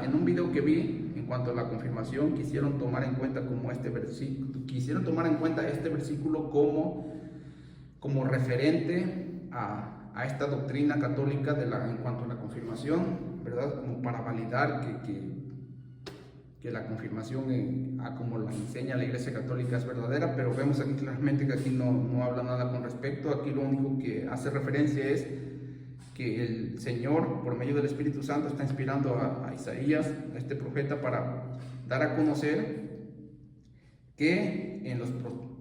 en un video que vi en cuanto a la confirmación, quisieron tomar en cuenta este versículo como referente a esta doctrina católica en cuanto a la confirmación, ¿verdad? Como para validar que la confirmación, como la enseña la Iglesia Católica, es verdadera, pero vemos aquí claramente que aquí no habla nada con respecto. Aquí lo único que hace referencia es que el Señor, por medio del Espíritu Santo, está inspirando a Isaías, a este profeta, para dar a conocer que en los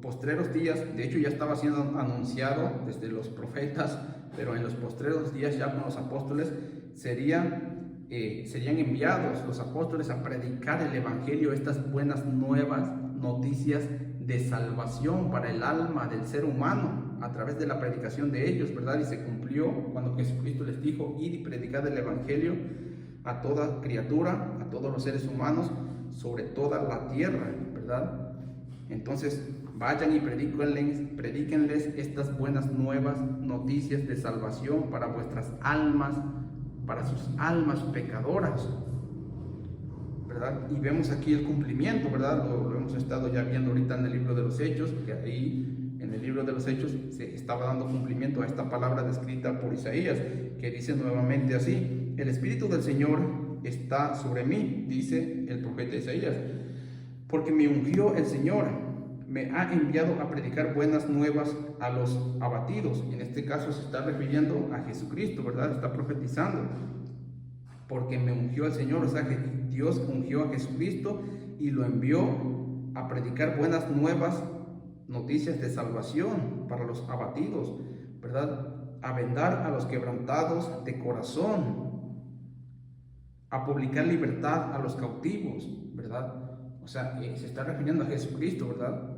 postreros días, de hecho ya estaba siendo anunciado desde los profetas, pero en los postreros días ya con los apóstoles serían enviados los apóstoles a predicar el Evangelio, estas buenas nuevas noticias de salvación para el alma del ser humano a través de la predicación de ellos, ¿verdad? Y se cumplió cuando Jesucristo les dijo: id y predicad el Evangelio a toda criatura, a todos los seres humanos, sobre toda la tierra, ¿verdad? Entonces vayan y predíquenles estas buenas nuevas noticias de salvación para vuestras almas, para sus almas pecadoras, ¿verdad? Y vemos aquí el cumplimiento, ¿verdad? Lo hemos estado ya viendo ahorita en el libro de los Hechos, que ahí en el libro de los Hechos se estaba dando cumplimiento a esta palabra descrita por Isaías, que dice nuevamente así: el Espíritu del Señor está sobre mí, dice el profeta Isaías, porque me ungió el Señor, me ha enviado a predicar buenas nuevas a los abatidos. En este caso se está refiriendo a Jesucristo, ¿verdad? Está profetizando, porque me ungió el Señor, o sea que Dios ungió a Jesucristo y lo envió a predicar buenas nuevas noticias de salvación para los abatidos, ¿verdad? A vendar a los quebrantados de corazón, a publicar libertad a los cautivos, ¿verdad? O sea, se está refiriendo a Jesucristo, ¿verdad?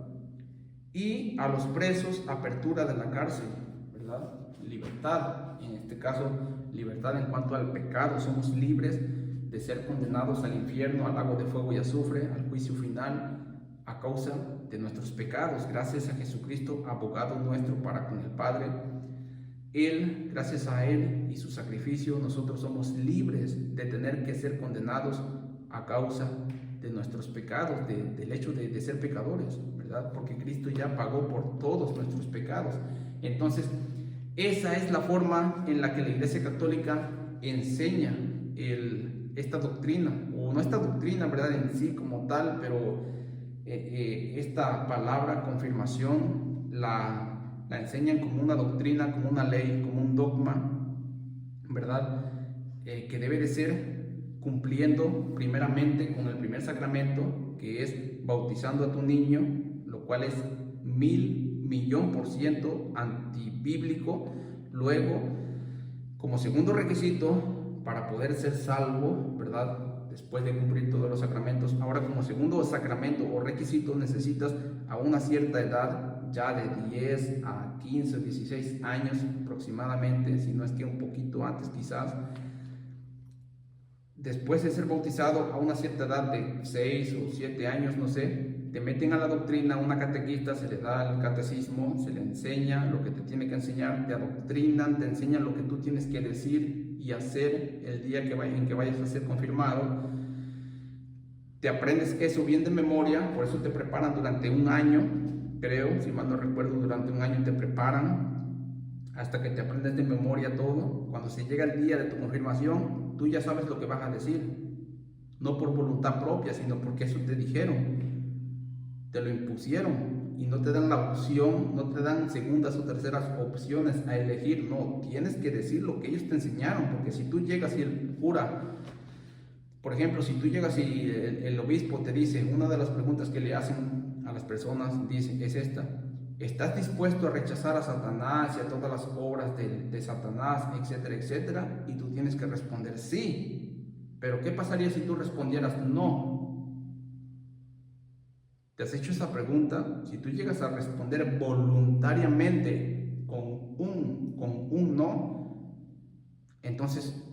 Y a los presos, apertura de la cárcel, ¿verdad? Libertad, en este caso, libertad en cuanto al pecado. Somos libres de ser condenados al infierno, al lago de fuego y azufre, al juicio final, a causa de nuestros pecados. Gracias a Jesucristo, abogado nuestro para con el Padre. Él, gracias a Él y su sacrificio, nosotros somos libres de tener que ser condenados a causa de nuestros pecados, del hecho de ser pecadores, ¿verdad? Porque Cristo ya pagó por todos nuestros pecados. Entonces, esa es la forma en la que la Iglesia Católica enseña esta doctrina, o no esta doctrina, ¿verdad? En sí como tal, pero esta palabra confirmación la enseñan como una doctrina, como una ley, como un dogma, ¿verdad? Que debe de ser cumpliendo primeramente con el primer sacramento, que es bautizando a tu niño, lo cual es 1000.000.000% antibíblico. Luego, como segundo requisito para poder ser salvo, ¿verdad? Después de cumplir todos los sacramentos, ahora como segundo sacramento o requisito necesitas a una cierta edad, ya de 10 a 15 o 16 años aproximadamente, si no es que un poquito antes quizás. Después de ser bautizado a una cierta edad de 6 o 7 años, no sé, te meten a la doctrina, una catequista, se le da el catecismo, se le enseña lo que te tiene que enseñar, te adoctrinan, te enseñan lo que tú tienes que decir y hacer el día en que vayas a ser confirmado. Te aprendes eso bien de memoria, por eso te preparan durante un año, creo, si mal no recuerdo, durante un año te preparan hasta que te aprendes de memoria todo. Cuando se llega el día de tu confirmación, tú ya sabes lo que vas a decir, no por voluntad propia, sino porque eso te dijeron, te lo impusieron, y no te dan la opción, no te dan segundas o terceras opciones a elegir. No, tienes que decir lo que ellos te enseñaron, porque si tú llegas y el cura Por ejemplo, si tú llegas y el obispo te dice, una de las preguntas que le hacen a las personas dice, es esta: ¿estás dispuesto a rechazar a Satanás y a todas las obras de Satanás, etcétera, etcétera? Y tú tienes que responder sí. Pero ¿qué pasaría si tú respondieras no? ¿Te has hecho esa pregunta? Si tú llegas a responder voluntariamente con un no, entonces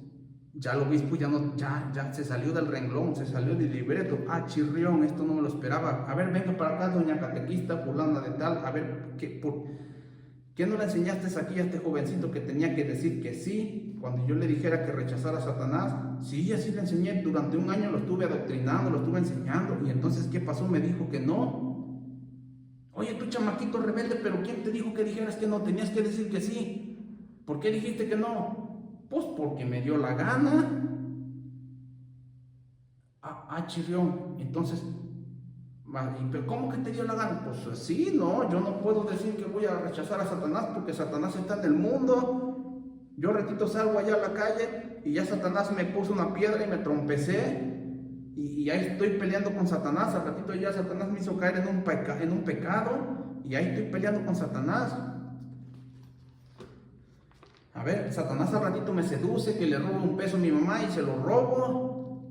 ya el obispo ya se salió del renglón, se salió del libreto. Ah, chirrión, esto no me lo esperaba. A ver, venga para acá, doña catequista, fulana de tal. A ver, ¿qué no le enseñaste aquí a este jovencito que tenía que decir que sí cuando yo le dijera que rechazara a Satanás? Sí, así le enseñé. Durante un año lo estuve adoctrinando, lo estuve enseñando. Y entonces, ¿qué pasó? Me dijo que no. Oye, tú chamaquito rebelde, pero ¿quién te dijo que dijeras que no? Tenías que decir que sí. ¿Por qué dijiste que no? Pues porque me dio la gana. Chirrión. Entonces, ¿pero cómo que te dio la gana? Pues sí, no, yo no puedo decir que voy a rechazar a Satanás porque Satanás está en el mundo. Yo ratito salgo allá a la calle y ya Satanás me puso una piedra y me trompecé. Y ahí estoy peleando con Satanás. Al ratito ya Satanás me hizo caer en un pecado. Y ahí estoy peleando con Satanás. A ver, Satanás al ratito me seduce, que le robo un peso a mi mamá y se lo robo.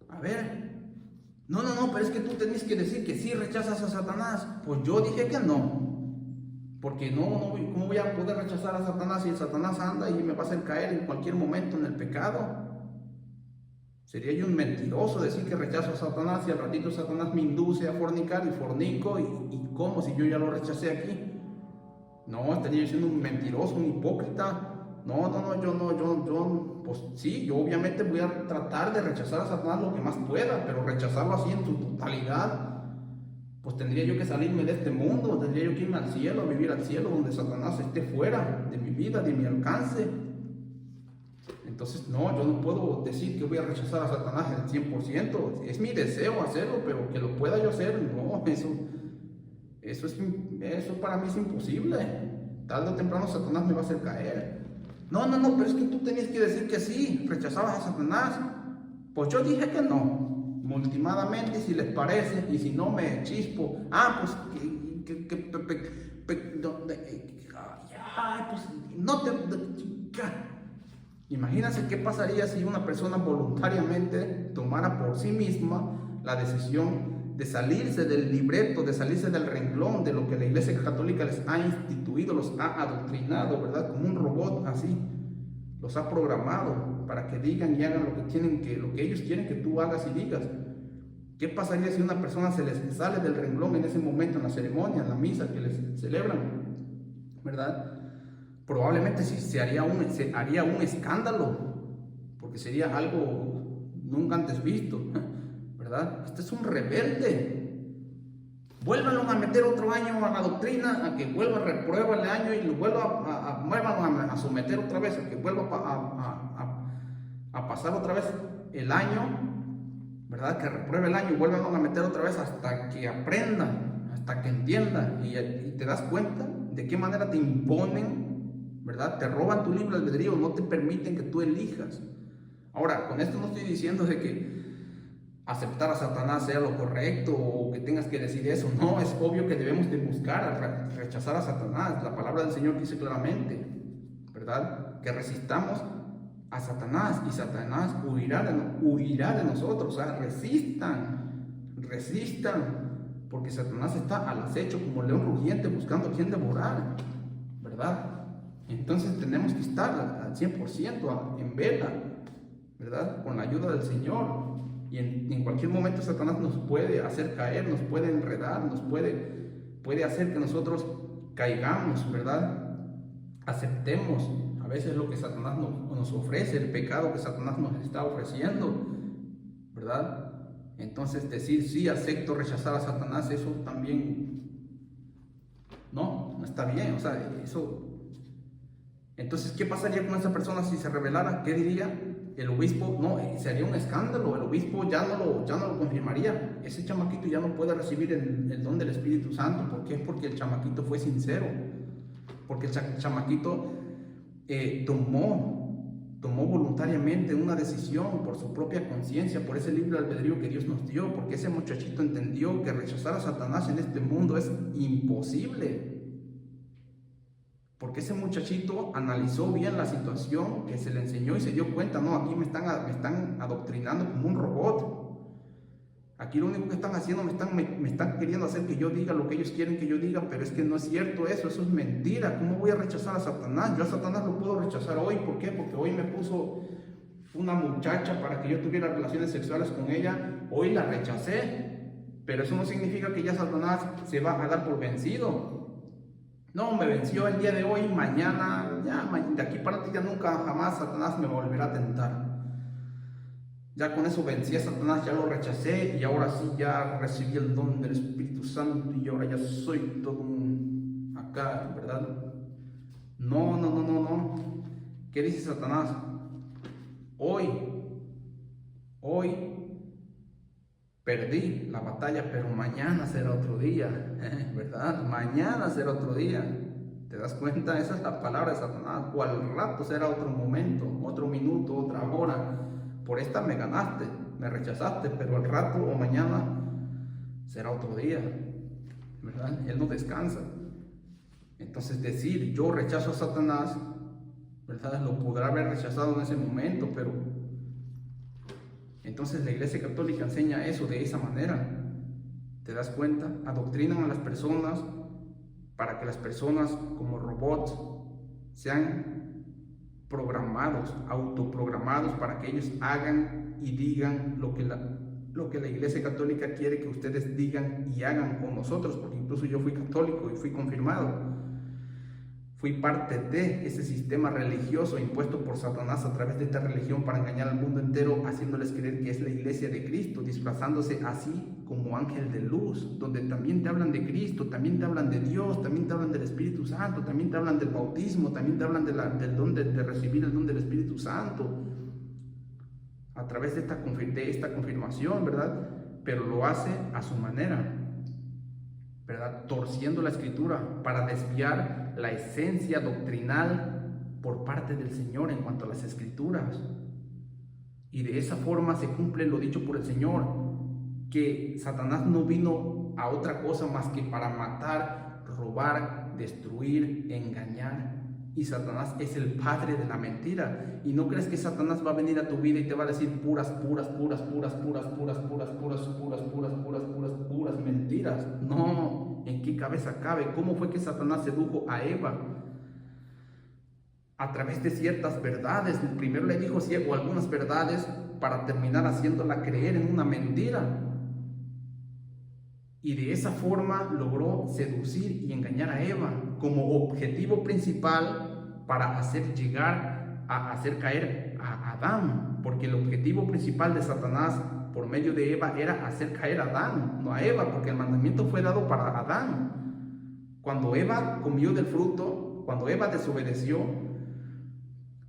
A ver, no, pero es que tú tenés que decir que sí rechazas a Satanás. Pues yo dije que no. Porque ¿cómo voy a poder rechazar a Satanás si el Satanás anda y me va a hacer caer en cualquier momento en el pecado? Sería yo un mentiroso decir que rechazo a Satanás y al ratito Satanás me induce a fornicar y fornico. ¿Y cómo si yo ya lo rechacé aquí? No, estaría yo siendo un mentiroso, un hipócrita. Pues sí, yo obviamente voy a tratar de rechazar a Satanás lo que más pueda, pero rechazarlo así en su totalidad, pues tendría yo que salirme de este mundo, tendría yo que irme al cielo, a vivir al cielo, donde Satanás esté fuera de mi vida, de mi alcance. Entonces, no, yo no puedo decir que voy a rechazar a Satanás al 100%, es mi deseo hacerlo, pero que lo pueda yo hacer, no, eso para mí es imposible. Tarde o temprano Satanás me va a hacer caer. No, pero es que tú tenías que decir que sí, rechazabas a Satanás. Pues yo dije que no, multimadamente, si les parece, y si no me chispo. Pues no te... Imagínense qué pasaría si una persona voluntariamente tomara por sí misma la decisión de salirse del libreto, de salirse del renglón de lo que la Iglesia Católica les ha instituido, los ha adoctrinado, ¿verdad? Como un robot así, los ha programado para que digan y hagan lo que ellos quieren que tú hagas y digas. ¿Qué pasaría si una persona se les sale del renglón en ese momento, en la ceremonia, en la misa que les celebran, ¿verdad? Probablemente se haría un escándalo, porque sería algo nunca antes visto, ¿verdad? Este es un rebelde. Vuélvanlo a meter otro año a la doctrina, a que vuelva a reprueba el año y lo vuelvan a someter otra vez, a que vuelva a pasar otra vez el año, ¿verdad? Que repruebe el año y vuelvan a meter otra vez hasta que aprendan, hasta que entiendan y te das cuenta de qué manera te imponen, ¿verdad? Te roban tu libre albedrío, no te permiten que tú elijas. Ahora, con esto no estoy diciendo de que aceptar a Satanás sea lo correcto o que tengas que decir eso. No, es obvio que debemos de buscar rechazar a Satanás. La palabra del Señor dice claramente, ¿verdad? Que resistamos a Satanás y Satanás huirá de nosotros. O sea, resistan, porque Satanás está al acecho como león rugiente buscando a quien devorar, ¿verdad? Entonces tenemos que estar al 100% en vela, ¿verdad? Con la ayuda del Señor. Y en cualquier momento Satanás nos puede hacer caer, nos puede enredar, puede hacer que nosotros caigamos, ¿verdad? Aceptemos a veces lo que Satanás nos ofrece, el pecado que Satanás nos está ofreciendo, ¿verdad? Entonces decir sí, acepto rechazar a Satanás, eso también no está bien, o sea, eso. Entonces, ¿qué pasaría con esa persona si se rebelara? ¿Qué diría? El obispo, no, sería un escándalo, el obispo ya no lo confirmaría. Ese chamaquito ya no puede recibir el don del Espíritu Santo. ¿Por qué? Porque el chamaquito fue sincero, porque el chamaquito tomó tomó voluntariamente una decisión por su propia conciencia, por ese libre albedrío que Dios nos dio, porque ese muchachito entendió que rechazar a Satanás en este mundo es imposible. Porque ese muchachito analizó bien la situación que se le enseñó y se dio cuenta, no, aquí me están adoctrinando como un robot. Aquí lo único que están haciendo, me están queriendo hacer que yo diga lo que ellos quieren que yo diga, pero es que no es cierto eso es mentira. ¿Cómo voy a rechazar a Satanás? Yo a Satanás lo puedo rechazar hoy. ¿Por qué? Porque hoy me puso una muchacha para que yo tuviera relaciones sexuales con ella. Hoy la rechacé, pero eso no significa que ya Satanás se va a dar por vencido. No, me venció el día de hoy, mañana, ya de aquí para adelante ya nunca jamás Satanás me volverá a tentar. Ya con eso vencí a Satanás, ya lo rechacé y ahora sí ya recibí el don del Espíritu Santo y ahora ya soy todo un acá, ¿verdad? No. ¿Qué dice Satanás? Hoy perdí la batalla, pero mañana será otro día, ¿verdad? Mañana será otro día. ¿Te das cuenta? Esa es la palabra de Satanás. O al rato será otro momento, otro minuto, otra hora. Por esta me ganaste, me rechazaste, pero al rato o mañana será otro día, ¿verdad? Él no descansa. Entonces decir yo rechazo a Satanás, ¿verdad? Lo podrá haber rechazado en ese momento, pero entonces la Iglesia Católica enseña eso de esa manera. ¿Te das cuenta? Adoctrinan a las personas para que las personas como robots sean programados, autoprogramados para que ellos hagan y digan lo que la Iglesia Católica quiere que ustedes digan y hagan con nosotros, porque incluso yo fui católico y fui confirmado. Fui parte de ese sistema religioso impuesto por Satanás a través de esta religión para engañar al mundo entero, haciéndoles creer que es la iglesia de Cristo, disfrazándose así como ángel de luz, donde también te hablan de Cristo, también te hablan de Dios, también te hablan del Espíritu Santo, también te hablan del bautismo, también te hablan del don de recibir el don del Espíritu Santo, a través de esta confirmación, ¿verdad? Pero lo hace a su manera, ¿verdad? Torciendo la Escritura para desviar la esencia doctrinal por parte del Señor en cuanto a las Escrituras. Y de esa forma se cumple lo dicho por el Señor, que Satanás no vino a otra cosa más que para matar, robar, destruir, engañar. Y Satanás es el padre de la mentira. Y no crees que Satanás va a venir a tu vida y te va a decir puras mentiras. No, ¿en qué cabeza cabe? ¿Cómo fue que Satanás sedujo a Eva? A través de ciertas verdades. Primero le dijo ciego algunas verdades para terminar haciéndola creer en una mentira. Y de esa forma logró seducir y engañar a Eva como objetivo principal para hacer caer a Adán. Porque el objetivo principal de Satanás por medio de Eva era hacer caer a Adán, no a Eva, porque el mandamiento fue dado para Adán. Cuando Eva comió del fruto, cuando Eva desobedeció,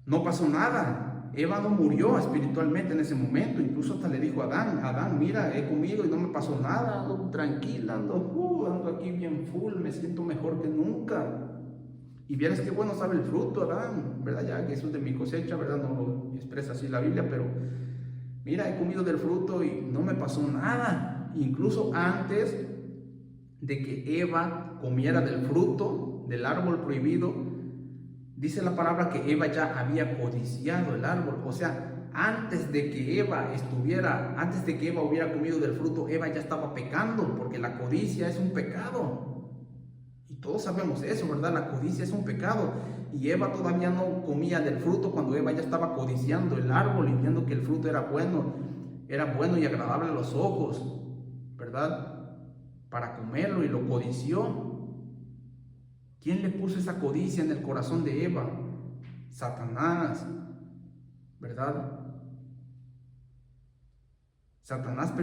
no pasó nada. Eva no murió espiritualmente en ese momento. Incluso hasta le dijo a Adán, mira, he comido y no me pasó nada, ando tranquila, ando aquí bien full, me siento mejor que nunca. Y vieras qué bueno sabe el fruto, Adán, ¿verdad? Ya que eso es de mi cosecha, ¿verdad? No lo expresa así la Biblia, pero mira, he comido del fruto y no me pasó nada. Incluso antes de que Eva comiera del fruto del árbol prohibido, dice la palabra que Eva ya había codiciado el árbol. O sea, antes de que Eva hubiera comido del fruto, Eva ya estaba pecando, porque la codicia es un pecado. Y todos sabemos eso, ¿verdad? La codicia es un pecado. Y Eva todavía no comía del fruto cuando Eva ya estaba codiciando el árbol y viendo que el fruto era bueno y agradable a los ojos, ¿verdad? Para comerlo, y lo codició. ¿Quién le puso esa codicia en el corazón de Eva? Satanás, ¿verdad? Satanás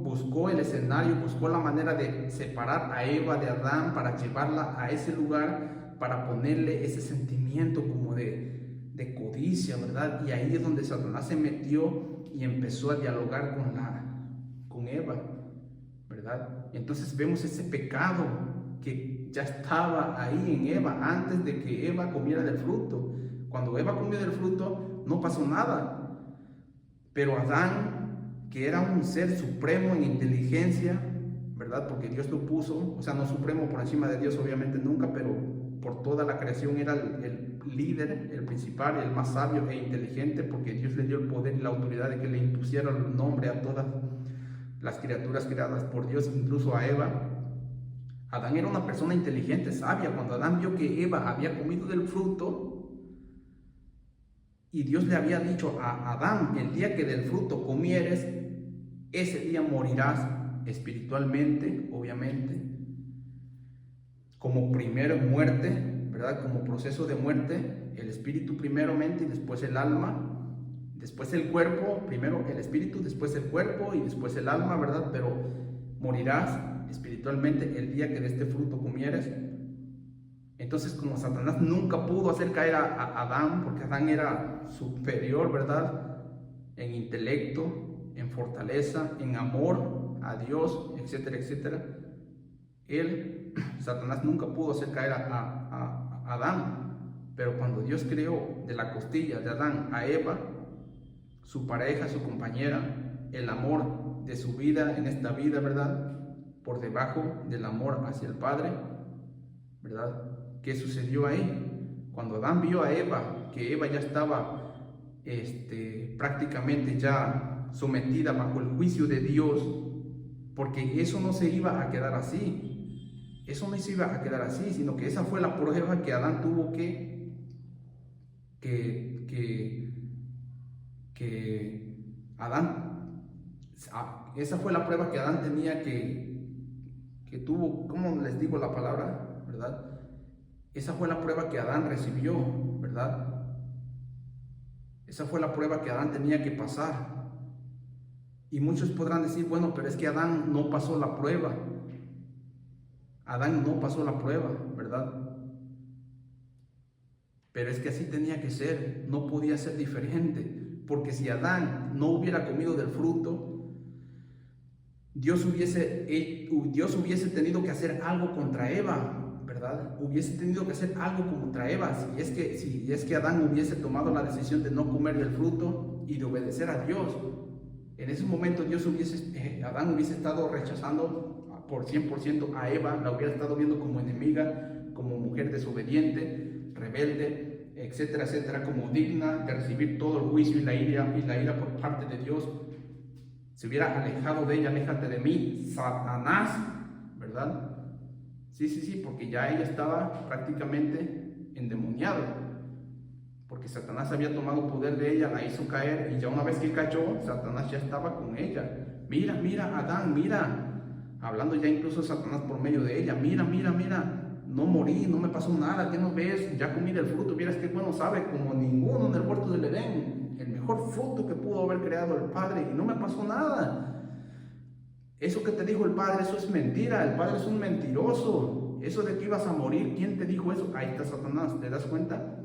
buscó el escenario, buscó la manera de separar a Eva de Adán para llevarla a ese lugar, para ponerle ese sentimiento como de codicia, ¿verdad? Y ahí es donde Satanás se metió y empezó a dialogar con Eva, ¿verdad? Entonces vemos ese pecado que ya estaba ahí en Eva antes de que Eva comiera del fruto. Cuando Eva comió del fruto, no pasó nada. Pero Adán, que era un ser supremo en inteligencia, ¿verdad? Porque Dios lo puso, o sea, no supremo por encima de Dios obviamente nunca, pero por toda la creación era el líder, el principal, el más sabio e inteligente, porque Dios le dio el poder y la autoridad de que le impusiera el nombre a todas las criaturas creadas por Dios, incluso a Eva. Adán era una persona inteligente, sabia. Cuando Adán vio que Eva había comido del fruto y Dios le había dicho a Adán: el día que del fruto comieres, ese día morirás espiritualmente, obviamente, como primera muerte, ¿verdad? Como proceso de muerte, el espíritu primeramente y después el alma, después el cuerpo, primero el espíritu, después el cuerpo y después el alma, ¿verdad? Pero morirás espiritualmente el día que de este fruto comieres. Entonces, como Satanás nunca pudo hacer caer a Adán, porque Adán era superior, ¿verdad? En intelecto, en fortaleza, en amor a Dios, etcétera, etcétera. Satanás nunca pudo hacer caer a Adán, pero cuando Dios creó de la costilla de Adán a Eva, su pareja, su compañera, el amor de su vida en esta vida, ¿verdad? Por debajo del amor hacia el Padre, ¿verdad? ¿Qué sucedió ahí? Cuando Adán vio a Eva, que Eva ya estaba prácticamente ya sometida bajo el juicio de Dios, porque eso no se iba a quedar así, eso no se iba a quedar así, sino que esa fue la prueba que Adán tuvo esa fue la prueba que Adán tenía que tuvo, ¿cómo les digo la palabra? ¿Verdad? Esa fue la prueba que Adán recibió, ¿verdad? Esa fue la prueba que Adán tenía que pasar. Y muchos podrán decir: bueno, pero es que Adán no pasó la prueba. Adán no pasó la prueba, ¿verdad? Pero es que así tenía que ser, no podía ser diferente, porque si Adán no hubiera comido del fruto, Dios hubiese tenido que hacer algo contra Eva, ¿verdad? Hubiese tenido que hacer algo contra Eva, si es que Adán hubiese tomado la decisión de no comer del fruto y de obedecer a Dios. En ese momento Adán hubiese estado rechazando por 100% a Eva, la hubiera estado viendo como enemiga, como mujer desobediente, rebelde, etcétera, etcétera, como digna de recibir todo el juicio y la ira por parte de Dios. Se hubiera alejado de ella: aléjate de mí, Satanás, ¿verdad? Sí, porque ya ella estaba prácticamente endemoniada, porque Satanás había tomado poder de ella, la hizo caer, y ya una vez que cayó, Satanás ya estaba con ella. Mira, Adán, mira, hablando ya incluso Satanás por medio de ella: mira, no morí, no me pasó nada, ¿qué no ves? Ya comí del fruto, vieras qué bueno sabe, como ninguno en el huerto del Edén, el mejor fruto que pudo haber creado el Padre, y no me pasó nada. Eso que te dijo el Padre, eso es mentira, el Padre es un mentiroso. Eso de que ibas a morir, ¿quién te dijo eso? Ahí está Satanás, ¿te das cuenta?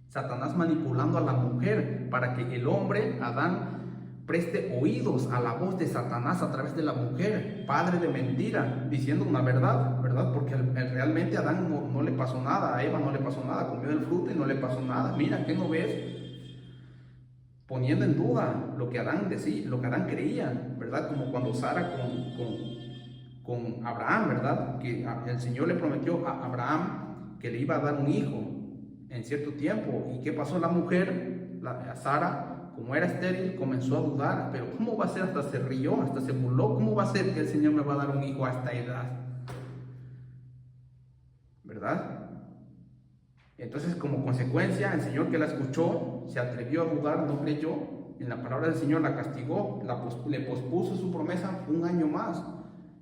Satanás manipulando a la mujer para que el hombre, Adán, preste oídos a la voz de Satanás a través de la mujer, padre de mentira, diciendo una verdad, ¿verdad? Porque realmente a Adán no le pasó nada, a Eva no le pasó nada, comió del fruto y no le pasó nada. Mira, ¿qué no ves? Poniendo en duda lo que Adán decía, lo que Adán creía, ¿verdad? Como cuando Sara con Abraham, ¿verdad? Que el Señor le prometió a Abraham que le iba a dar un hijo en cierto tiempo. ¿Y qué pasó? La mujer, Sara, como era estéril, comenzó a dudar: pero ¿cómo va a ser? Hasta se rió, hasta se burló: ¿cómo va a ser que el Señor me va a dar un hijo a esta edad? ¿Verdad? Entonces, como consecuencia, el Señor, que la escuchó, se atrevió a dudar, no creyó en la palabra del Señor, la castigó, le pospuso su promesa un año más.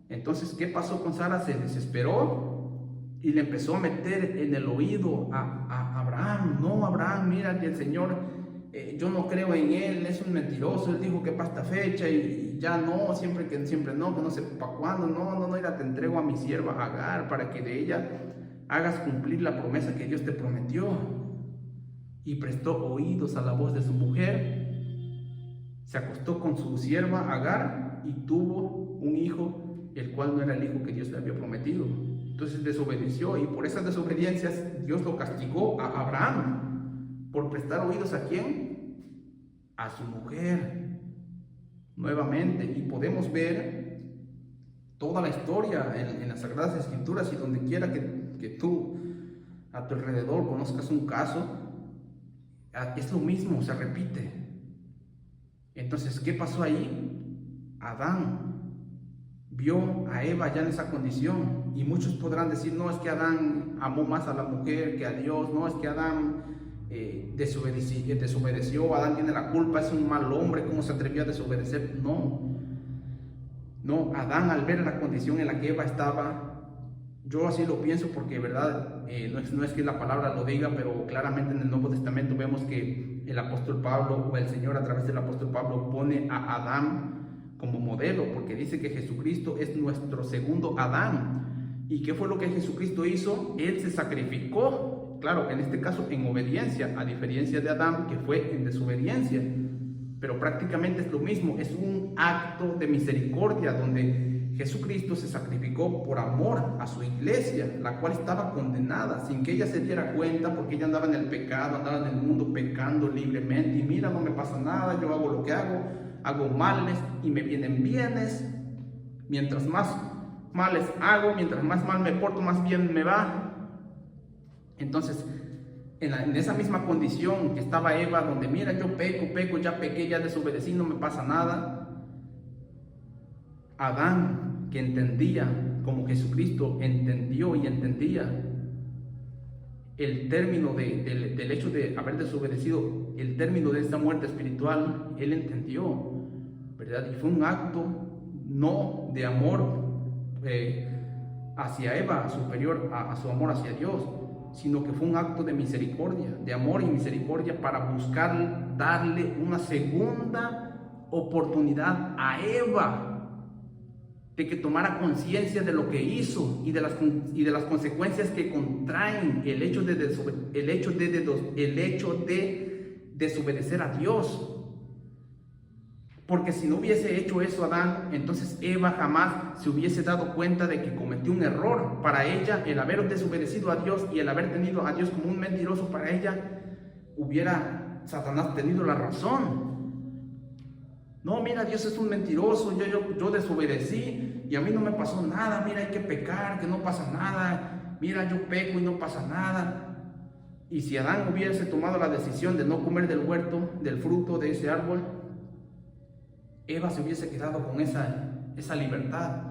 Entonces, ¿qué pasó con Sara? Se desesperó y le empezó a meter en el oído a Abraham: no, Abraham, mira que el Señor, yo no creo en él, es un mentiroso, él dijo que para esta fecha y ya no, siempre no, que no sé para cuándo, no, mira, te entrego a mi sierva Agar para que de ella hagas cumplir la promesa que Dios te prometió. Y prestó oídos a la voz de su mujer, se acostó con su sierva Agar y tuvo un hijo, el cual no era el hijo que Dios le había prometido. Entonces desobedeció, y por esas desobediencias Dios lo castigó a Abraham por prestar oídos ¿a quién? a su mujer nuevamente. Y podemos ver toda la historia en las Sagradas Escrituras, y donde quiera que tú a tu alrededor conozcas un caso, es lo mismo, se repite. Entonces, ¿qué pasó ahí? Adán vio a Eva ya en esa condición, y muchos podrán decir, no, es que Adán amó más a la mujer que a Dios, no, es que Adán desobedeció, Adán tiene la culpa, es un mal hombre, ¿cómo se atrevió a desobedecer? No, Adán, al ver la condición en la que Eva estaba, yo así lo pienso porque, verdad, no es que la palabra lo diga, pero claramente en el Nuevo Testamento vemos que el apóstol Pablo, o el Señor a través del apóstol Pablo, pone a Adán como modelo, porque dice que Jesucristo es nuestro segundo Adán. ¿Y qué fue lo que Jesucristo hizo? Él se sacrificó, claro, en este caso en obediencia, a diferencia de Adán, que fue en desobediencia. Pero prácticamente es lo mismo, es un acto de misericordia donde Jesucristo se sacrificó por amor a su iglesia, la cual estaba condenada, sin que ella se diera cuenta, porque ella andaba en el pecado, andaba en el mundo pecando libremente, y mira, no me pasa nada, yo hago lo que hago males y me vienen bienes. Mientras más males hago, mientras más mal me porto, más bien me va. Entonces, en esa misma condición que estaba Eva, donde mira, yo peco, ya pequé, ya desobedecí, no me pasa nada. Adán, que entendía, como Jesucristo entendió y entendía el término del hecho de haber desobedecido, el término de esta muerte espiritual, él entendió, ¿verdad? Y fue un acto no de amor hacia Eva, superior a su amor hacia Dios, sino que fue un acto de misericordia, de amor y misericordia, para buscar darle una segunda oportunidad a Eva, de que tomara conciencia de lo que hizo y de las consecuencias que contraen el hecho de desobedecer a Dios. Porque si no hubiese hecho eso Adán, entonces Eva jamás se hubiese dado cuenta de que cometió un error. Para ella, el haber desobedecido a Dios y el haber tenido a Dios como un mentiroso, para ella hubiera Satanás tenido la razón. No, mira, Dios es un mentiroso, yo desobedecí y a mí no me pasó nada. Mira, hay que pecar, que no pasa nada. Mira, yo peco y no pasa nada. Y si Adán hubiese tomado la decisión de no comer del huerto, del fruto de ese árbol, Eva se hubiese quedado con esa libertad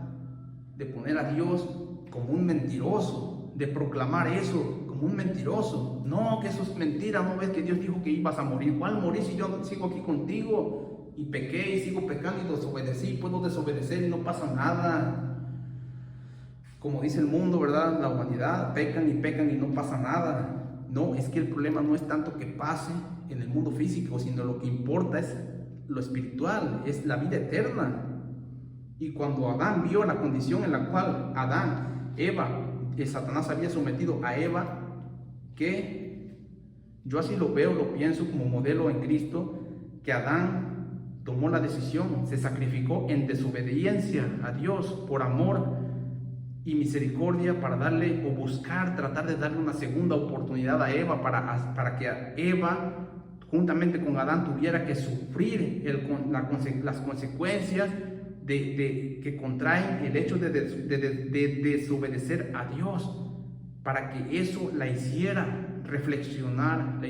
de poner a Dios como un mentiroso, de proclamar eso como un mentiroso. No, que eso es mentira, no ves que Dios dijo que ibas a morir. ¿Cuál morir si yo sigo aquí contigo? Y pequé y sigo pecando y desobedecí, puedo desobedecer y no pasa nada. Como dice el mundo, ¿verdad? La humanidad, pecan y no pasa nada. No, es que el problema no es tanto que pase en el mundo físico, sino lo que importa es lo espiritual, es la vida eterna. Y cuando Adán vio la condición en la cual Satanás había sometido a Eva, que yo así lo veo, lo pienso como modelo en Cristo, que Adán tomó la decisión, se sacrificó en desobediencia a Dios por amor y misericordia, para darle o tratar de darle una segunda oportunidad a Eva, para que Eva, juntamente con Adán, tuviera que sufrir las consecuencias que contraen el hecho de desobedecer a Dios, para que eso la hiciera reflexionar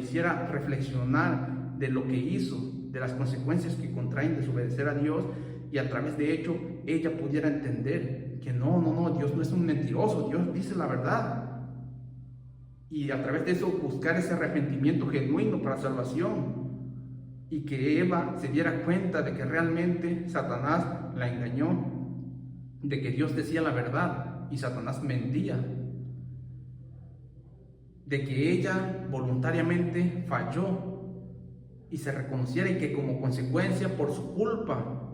de lo que hizo, de las consecuencias que contraen desobedecer a Dios, y a través de ello ella pudiera entender que no, Dios no es un mentiroso, Dios dice la verdad. Y a través de eso buscar ese arrepentimiento genuino para salvación, y que Eva se diera cuenta de que realmente Satanás la engañó, de que Dios decía la verdad y Satanás mentía, de que ella voluntariamente falló y se reconociera, y que como consecuencia, por su culpa,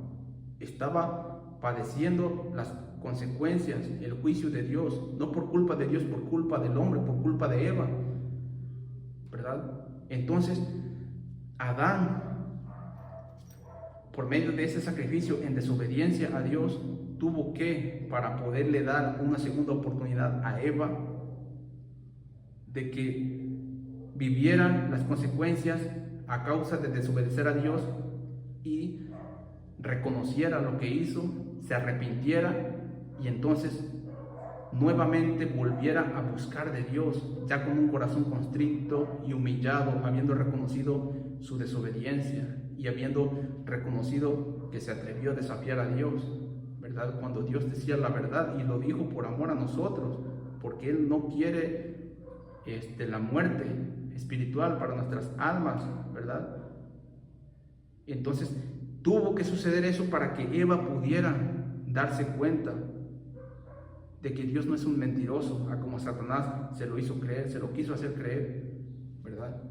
estaba padeciendo las consecuencias, el juicio de Dios, no por culpa de Dios, por culpa del hombre, por culpa de Eva, ¿verdad? Entonces, Adán, por medio de ese sacrificio en desobediencia a Dios, tuvo que, para poderle dar una segunda oportunidad a Eva, de que vivieran las consecuencias a causa de desobedecer a Dios y reconociera lo que hizo, se arrepintiera y entonces nuevamente volviera a buscar de Dios, ya con un corazón constricto y humillado, habiendo reconocido su desobediencia y habiendo reconocido que se atrevió a desafiar a Dios, ¿verdad? Cuando Dios decía la verdad y lo dijo por amor a nosotros, porque Él no quiere la muerte espiritual para nuestras almas, ¿verdad? Entonces tuvo que suceder eso para que Eva pudiera darse cuenta de que Dios no es un mentiroso, a como Satanás se lo hizo creer, se lo quiso hacer creer, ¿verdad?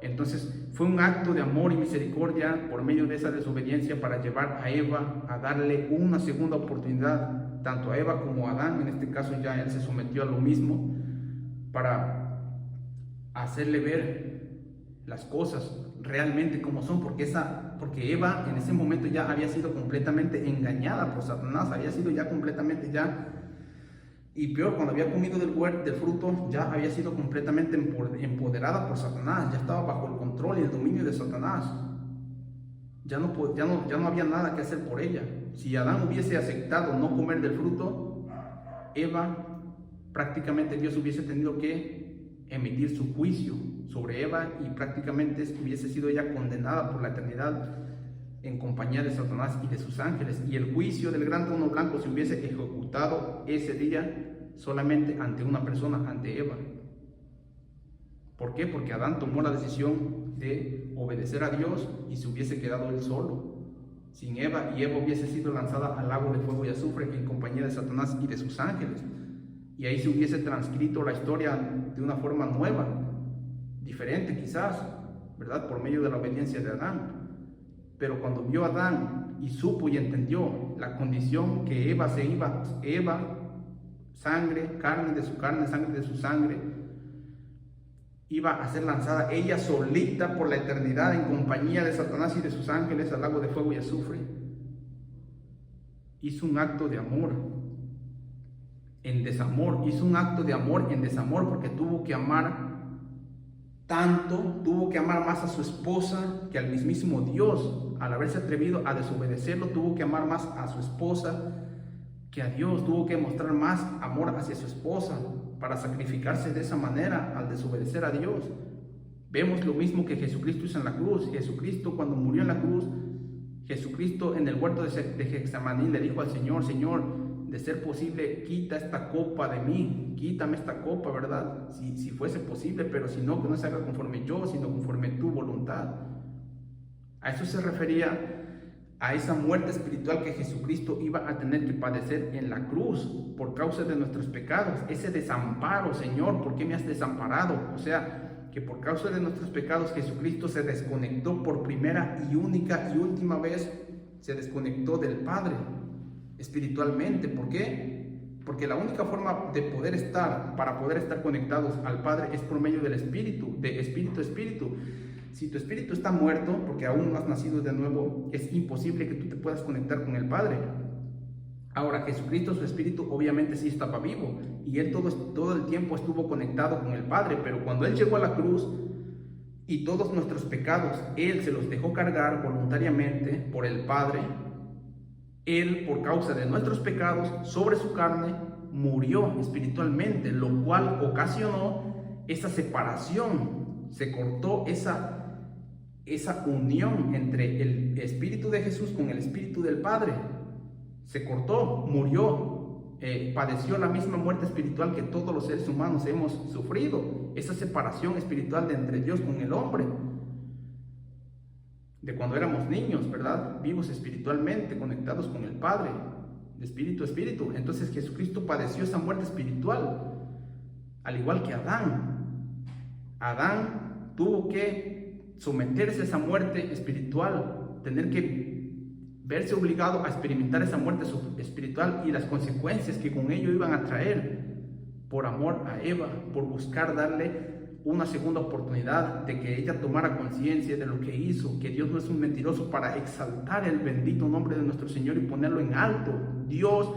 Entonces fue un acto de amor y misericordia por medio de esa desobediencia para llevar a Eva a darle una segunda oportunidad, tanto a Eva como a Adán. En este caso ya él se sometió a lo mismo, para hacerle ver las cosas realmente como son, porque Eva en ese momento ya había sido completamente engañada por Satanás, había sido ya completamente y peor, cuando había comido del fruto, ya había sido completamente empoderada por Satanás, ya estaba bajo el control y el dominio de Satanás. Ya no había nada que hacer por ella. Si Adán hubiese aceptado no comer del fruto, Eva, prácticamente Dios hubiese tenido que emitir su juicio sobre Eva y prácticamente hubiese sido ella condenada por la eternidad en compañía de Satanás y de sus ángeles, y el juicio del gran trono blanco se hubiese ejecutado ese día solamente ante una persona, ante Eva. ¿Por qué? Porque Adán tomó la decisión de obedecer a Dios y se hubiese quedado él solo, sin Eva, y Eva hubiese sido lanzada al lago de fuego y azufre en compañía de Satanás y de sus ángeles, y ahí se hubiese transcrito la historia de una forma nueva, diferente quizás, ¿verdad? Por medio de la obediencia de Adán. Pero cuando vio a Adán y supo y entendió la condición que Eva sangre, carne de su carne, sangre de su sangre, iba a ser lanzada ella solita por la eternidad en compañía de Satanás y de sus ángeles al lago de fuego y azufre, hizo un acto de amor en desamor, hizo un acto de amor en desamor, porque tuvo que amar tanto, tuvo que amar más a su esposa que al mismísimo Dios. Al haberse atrevido a desobedecerlo, tuvo que amar más a su esposa que a Dios, tuvo que mostrar más amor hacia su esposa para sacrificarse de esa manera al desobedecer a Dios. Vemos lo mismo que Jesucristo hizo en la cruz. Jesucristo, cuando murió en la cruz, Jesucristo en el huerto de Getsemaní le dijo al Señor: Señor, de ser posible, quita esta copa de mí, quítame esta copa, ¿verdad? Si fuese posible, pero si no, que no se haga conforme yo, sino conforme tu voluntad. A eso se refería, a esa muerte espiritual que Jesucristo iba a tener que padecer en la cruz por causa de nuestros pecados. Ese desamparo: Señor, ¿por qué me has desamparado? O sea, que por causa de nuestros pecados Jesucristo se desconectó por primera y única y última vez, se desconectó del Padre espiritualmente. ¿Por qué? Porque la única forma de para poder estar conectados al Padre es por medio del Espíritu, de espíritu a espíritu. Si tu espíritu está muerto, porque aún no has nacido de nuevo, es imposible que tú te puedas conectar con el Padre. Ahora, Jesucristo, su espíritu, obviamente sí estaba vivo, y él todo el tiempo estuvo conectado con el Padre, pero cuando él llegó a la cruz y todos nuestros pecados, él se los dejó cargar voluntariamente por el Padre, él, por causa de nuestros pecados, sobre su carne, murió espiritualmente, lo cual ocasionó esa separación. Se cortó esa unión entre el Espíritu de Jesús con el Espíritu del Padre. Se cortó, murió, padeció la misma muerte espiritual que todos los seres humanos hemos sufrido. Esa separación espiritual de entre Dios con el hombre, de cuando éramos niños, ¿verdad? Vivos espiritualmente, conectados con el Padre, de espíritu a espíritu. Entonces Jesucristo padeció esa muerte espiritual, al igual que Adán. Adán tuvo que someterse a esa muerte espiritual, tener que verse obligado a experimentar esa muerte espiritual y las consecuencias que con ello iban a traer, por amor a Eva, por buscar darle una segunda oportunidad, de que ella tomara conciencia de lo que hizo, que Dios no es un mentiroso, para exaltar el bendito nombre de nuestro Señor y ponerlo en alto. Dios,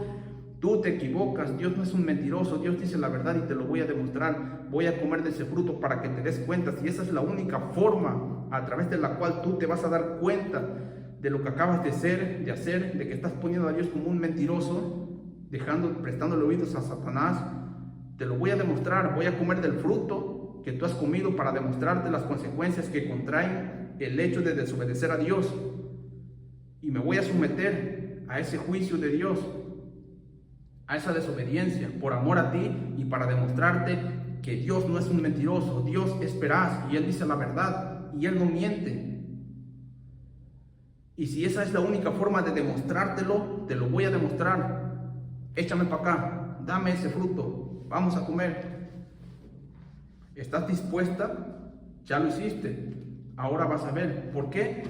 tú te equivocas, Dios no es un mentiroso, Dios dice la verdad y te lo voy a demostrar. Voy a comer de ese fruto para que te des cuenta. Si esa es la única forma a través de la cual tú te vas a dar cuenta de lo que acabas de ser, de hacer, de que estás poniendo a Dios como un mentiroso, prestándole oídos a Satanás. Te lo voy a demostrar, voy a comer del fruto que tú has comido para demostrarte las consecuencias que contraen el hecho de desobedecer a Dios. Y me voy a someter a ese juicio de Dios, a esa desobediencia, por amor a ti y para demostrarte que Dios no es un mentiroso. Dios es veraz y Él dice la verdad y Él no miente. Y si esa es la única forma de demostrártelo, te lo voy a demostrar. Échame para acá, dame ese fruto, vamos a comer. ¿Estás dispuesta? Ya lo hiciste. Ahora vas a ver. ¿Por qué?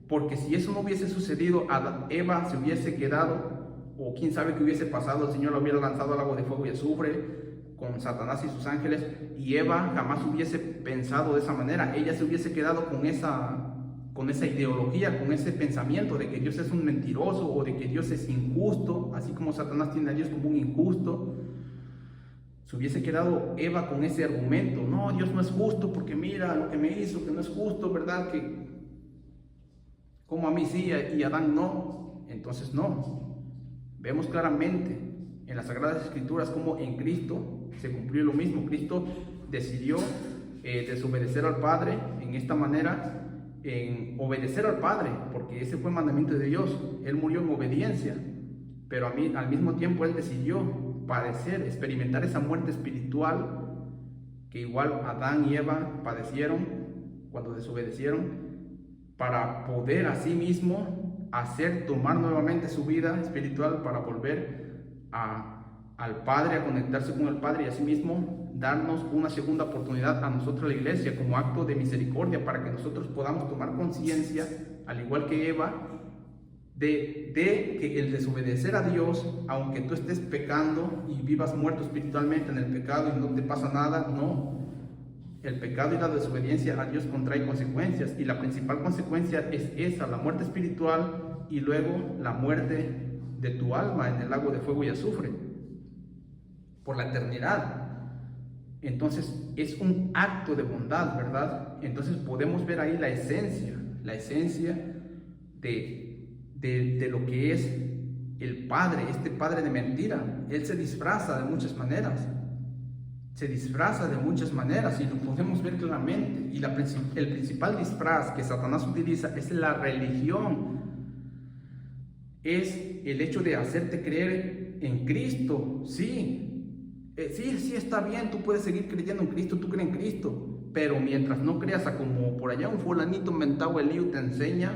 Porque si eso no hubiese sucedido, Eva se hubiese quedado, o quién sabe qué hubiese pasado, el Señor la hubiera lanzado al lago de fuego y azufre con Satanás y sus ángeles, y Eva jamás hubiese pensado de esa manera. Ella se hubiese quedado con esa ideología, con ese pensamiento de que Dios es un mentiroso o de que Dios es injusto, así como Satanás tiene a Dios como un injusto. Se hubiese quedado Eva con ese argumento: no, Dios no es justo porque mira lo que me hizo, que no es justo, ¿verdad? Que como a mí sí y a Adán no. Entonces no. Vemos claramente en las Sagradas Escrituras cómo en Cristo se cumplió lo mismo. Cristo decidió desobedecer al Padre en esta manera, en obedecer al Padre, porque ese fue el mandamiento de Dios. Él murió en obediencia, pero al mismo tiempo Él decidió padecer, experimentar esa muerte espiritual que igual Adán y Eva padecieron cuando desobedecieron, para poder a sí mismo tomar nuevamente su vida espiritual, para volver al Padre, a conectarse con el Padre, y asimismo darnos una segunda oportunidad a nosotros, la iglesia, como acto de misericordia, para que nosotros podamos tomar conciencia, al igual que Eva, de que el desobedecer a Dios, aunque tú estés pecando y vivas muerto espiritualmente en el pecado y no te pasa nada, no. El pecado y la desobediencia a Dios contrae consecuencias, y la principal consecuencia es esa, la muerte espiritual, y luego la muerte de tu alma en el lago de fuego y azufre por la eternidad. Entonces es un acto de bondad, ¿verdad? Entonces podemos ver ahí la esencia de lo que es el Padre, este Padre de mentira. Él se disfraza de muchas maneras. Y lo podemos ver claramente. Y el principal disfraz que Satanás utiliza es la religión. Es el hecho de hacerte creer en Cristo. Sí, está bien, tú puedes seguir creyendo en Cristo, tú crees en Cristo, pero mientras no creas a como por allá un fulanito mentado Elío te enseña,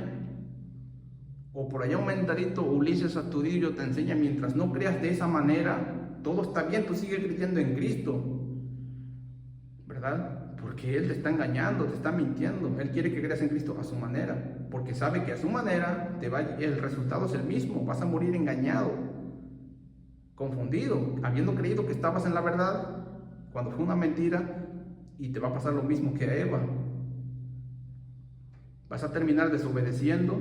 o por allá un mentalito Ulises Astudillo te enseña, mientras no creas de esa manera, todo está bien, tú sigues creyendo en Cristo, ¿verdad? Porque Él te está engañando, te está mintiendo. Él quiere que creas en Cristo a su manera, porque sabe que a su manera el resultado es el mismo. Vas a morir engañado, confundido, habiendo creído que estabas en la verdad cuando fue una mentira, y te va a pasar lo mismo que a Eva. Vas a terminar desobedeciendo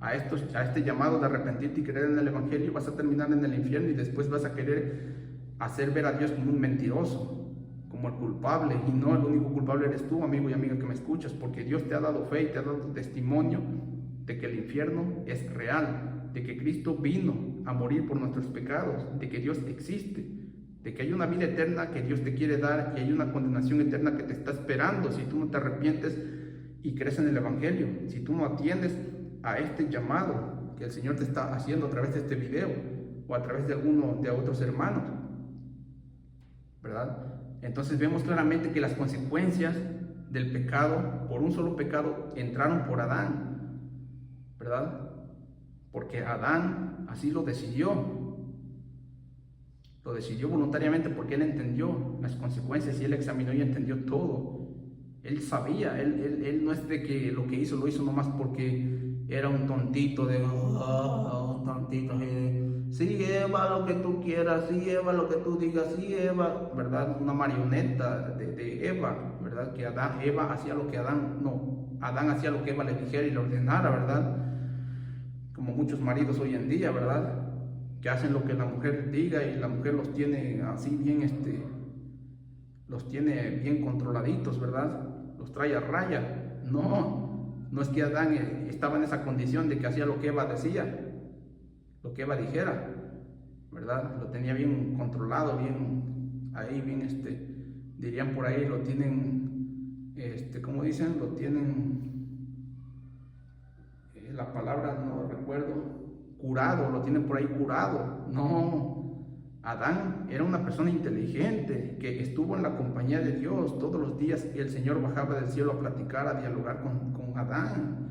a este llamado de arrepentirte y creer en el Evangelio. Vas a terminar en el infierno, y después vas a querer hacer ver a Dios como un mentiroso, como el culpable. Y no, el único culpable eres tú, amigo y amiga que me escuchas, porque Dios te ha dado fe y te ha dado testimonio de que el infierno es real, de que Cristo vino a morir por nuestros pecados, de que Dios existe, de que hay una vida eterna que Dios te quiere dar, y hay una condenación eterna que te está esperando si tú no te arrepientes y crees en el Evangelio, si tú no atiendes a este llamado que el Señor te está haciendo a través de este video, o a través de otros hermanos, ¿verdad? Entonces vemos claramente que las consecuencias del pecado, por un solo pecado, entraron por Adán, ¿verdad? Porque Adán así lo decidió voluntariamente, porque él entendió las consecuencias, y él examinó y entendió todo. Él sabía, él no es de que lo que hizo lo hizo nomás porque era un tontito sí, Eva, lo que tú quieras, sí, Eva, lo que tú digas, sí, Eva, ¿verdad? Una marioneta de Eva, ¿verdad? Que Eva hacía lo que Adán hacía lo que Eva le dijera y le ordenara, ¿verdad? Como muchos maridos hoy en día, ¿verdad? Que hacen lo que la mujer diga, y la mujer los tiene así bien, los tiene bien controladitos, ¿verdad? Los trae a raya. No es que Adán estaba en esa condición de que hacía lo que Eva decía, lo que Eva dijera, ¿verdad? Lo tenía bien controlado, bien ahí, bien, dirían por ahí, lo tienen, ¿cómo dicen? Lo tienen, la palabra no recuerdo, curado, lo tienen por ahí curado. No, Adán era una persona inteligente que estuvo en la compañía de Dios todos los días. El Señor bajaba del cielo a platicar, a dialogar con Adán.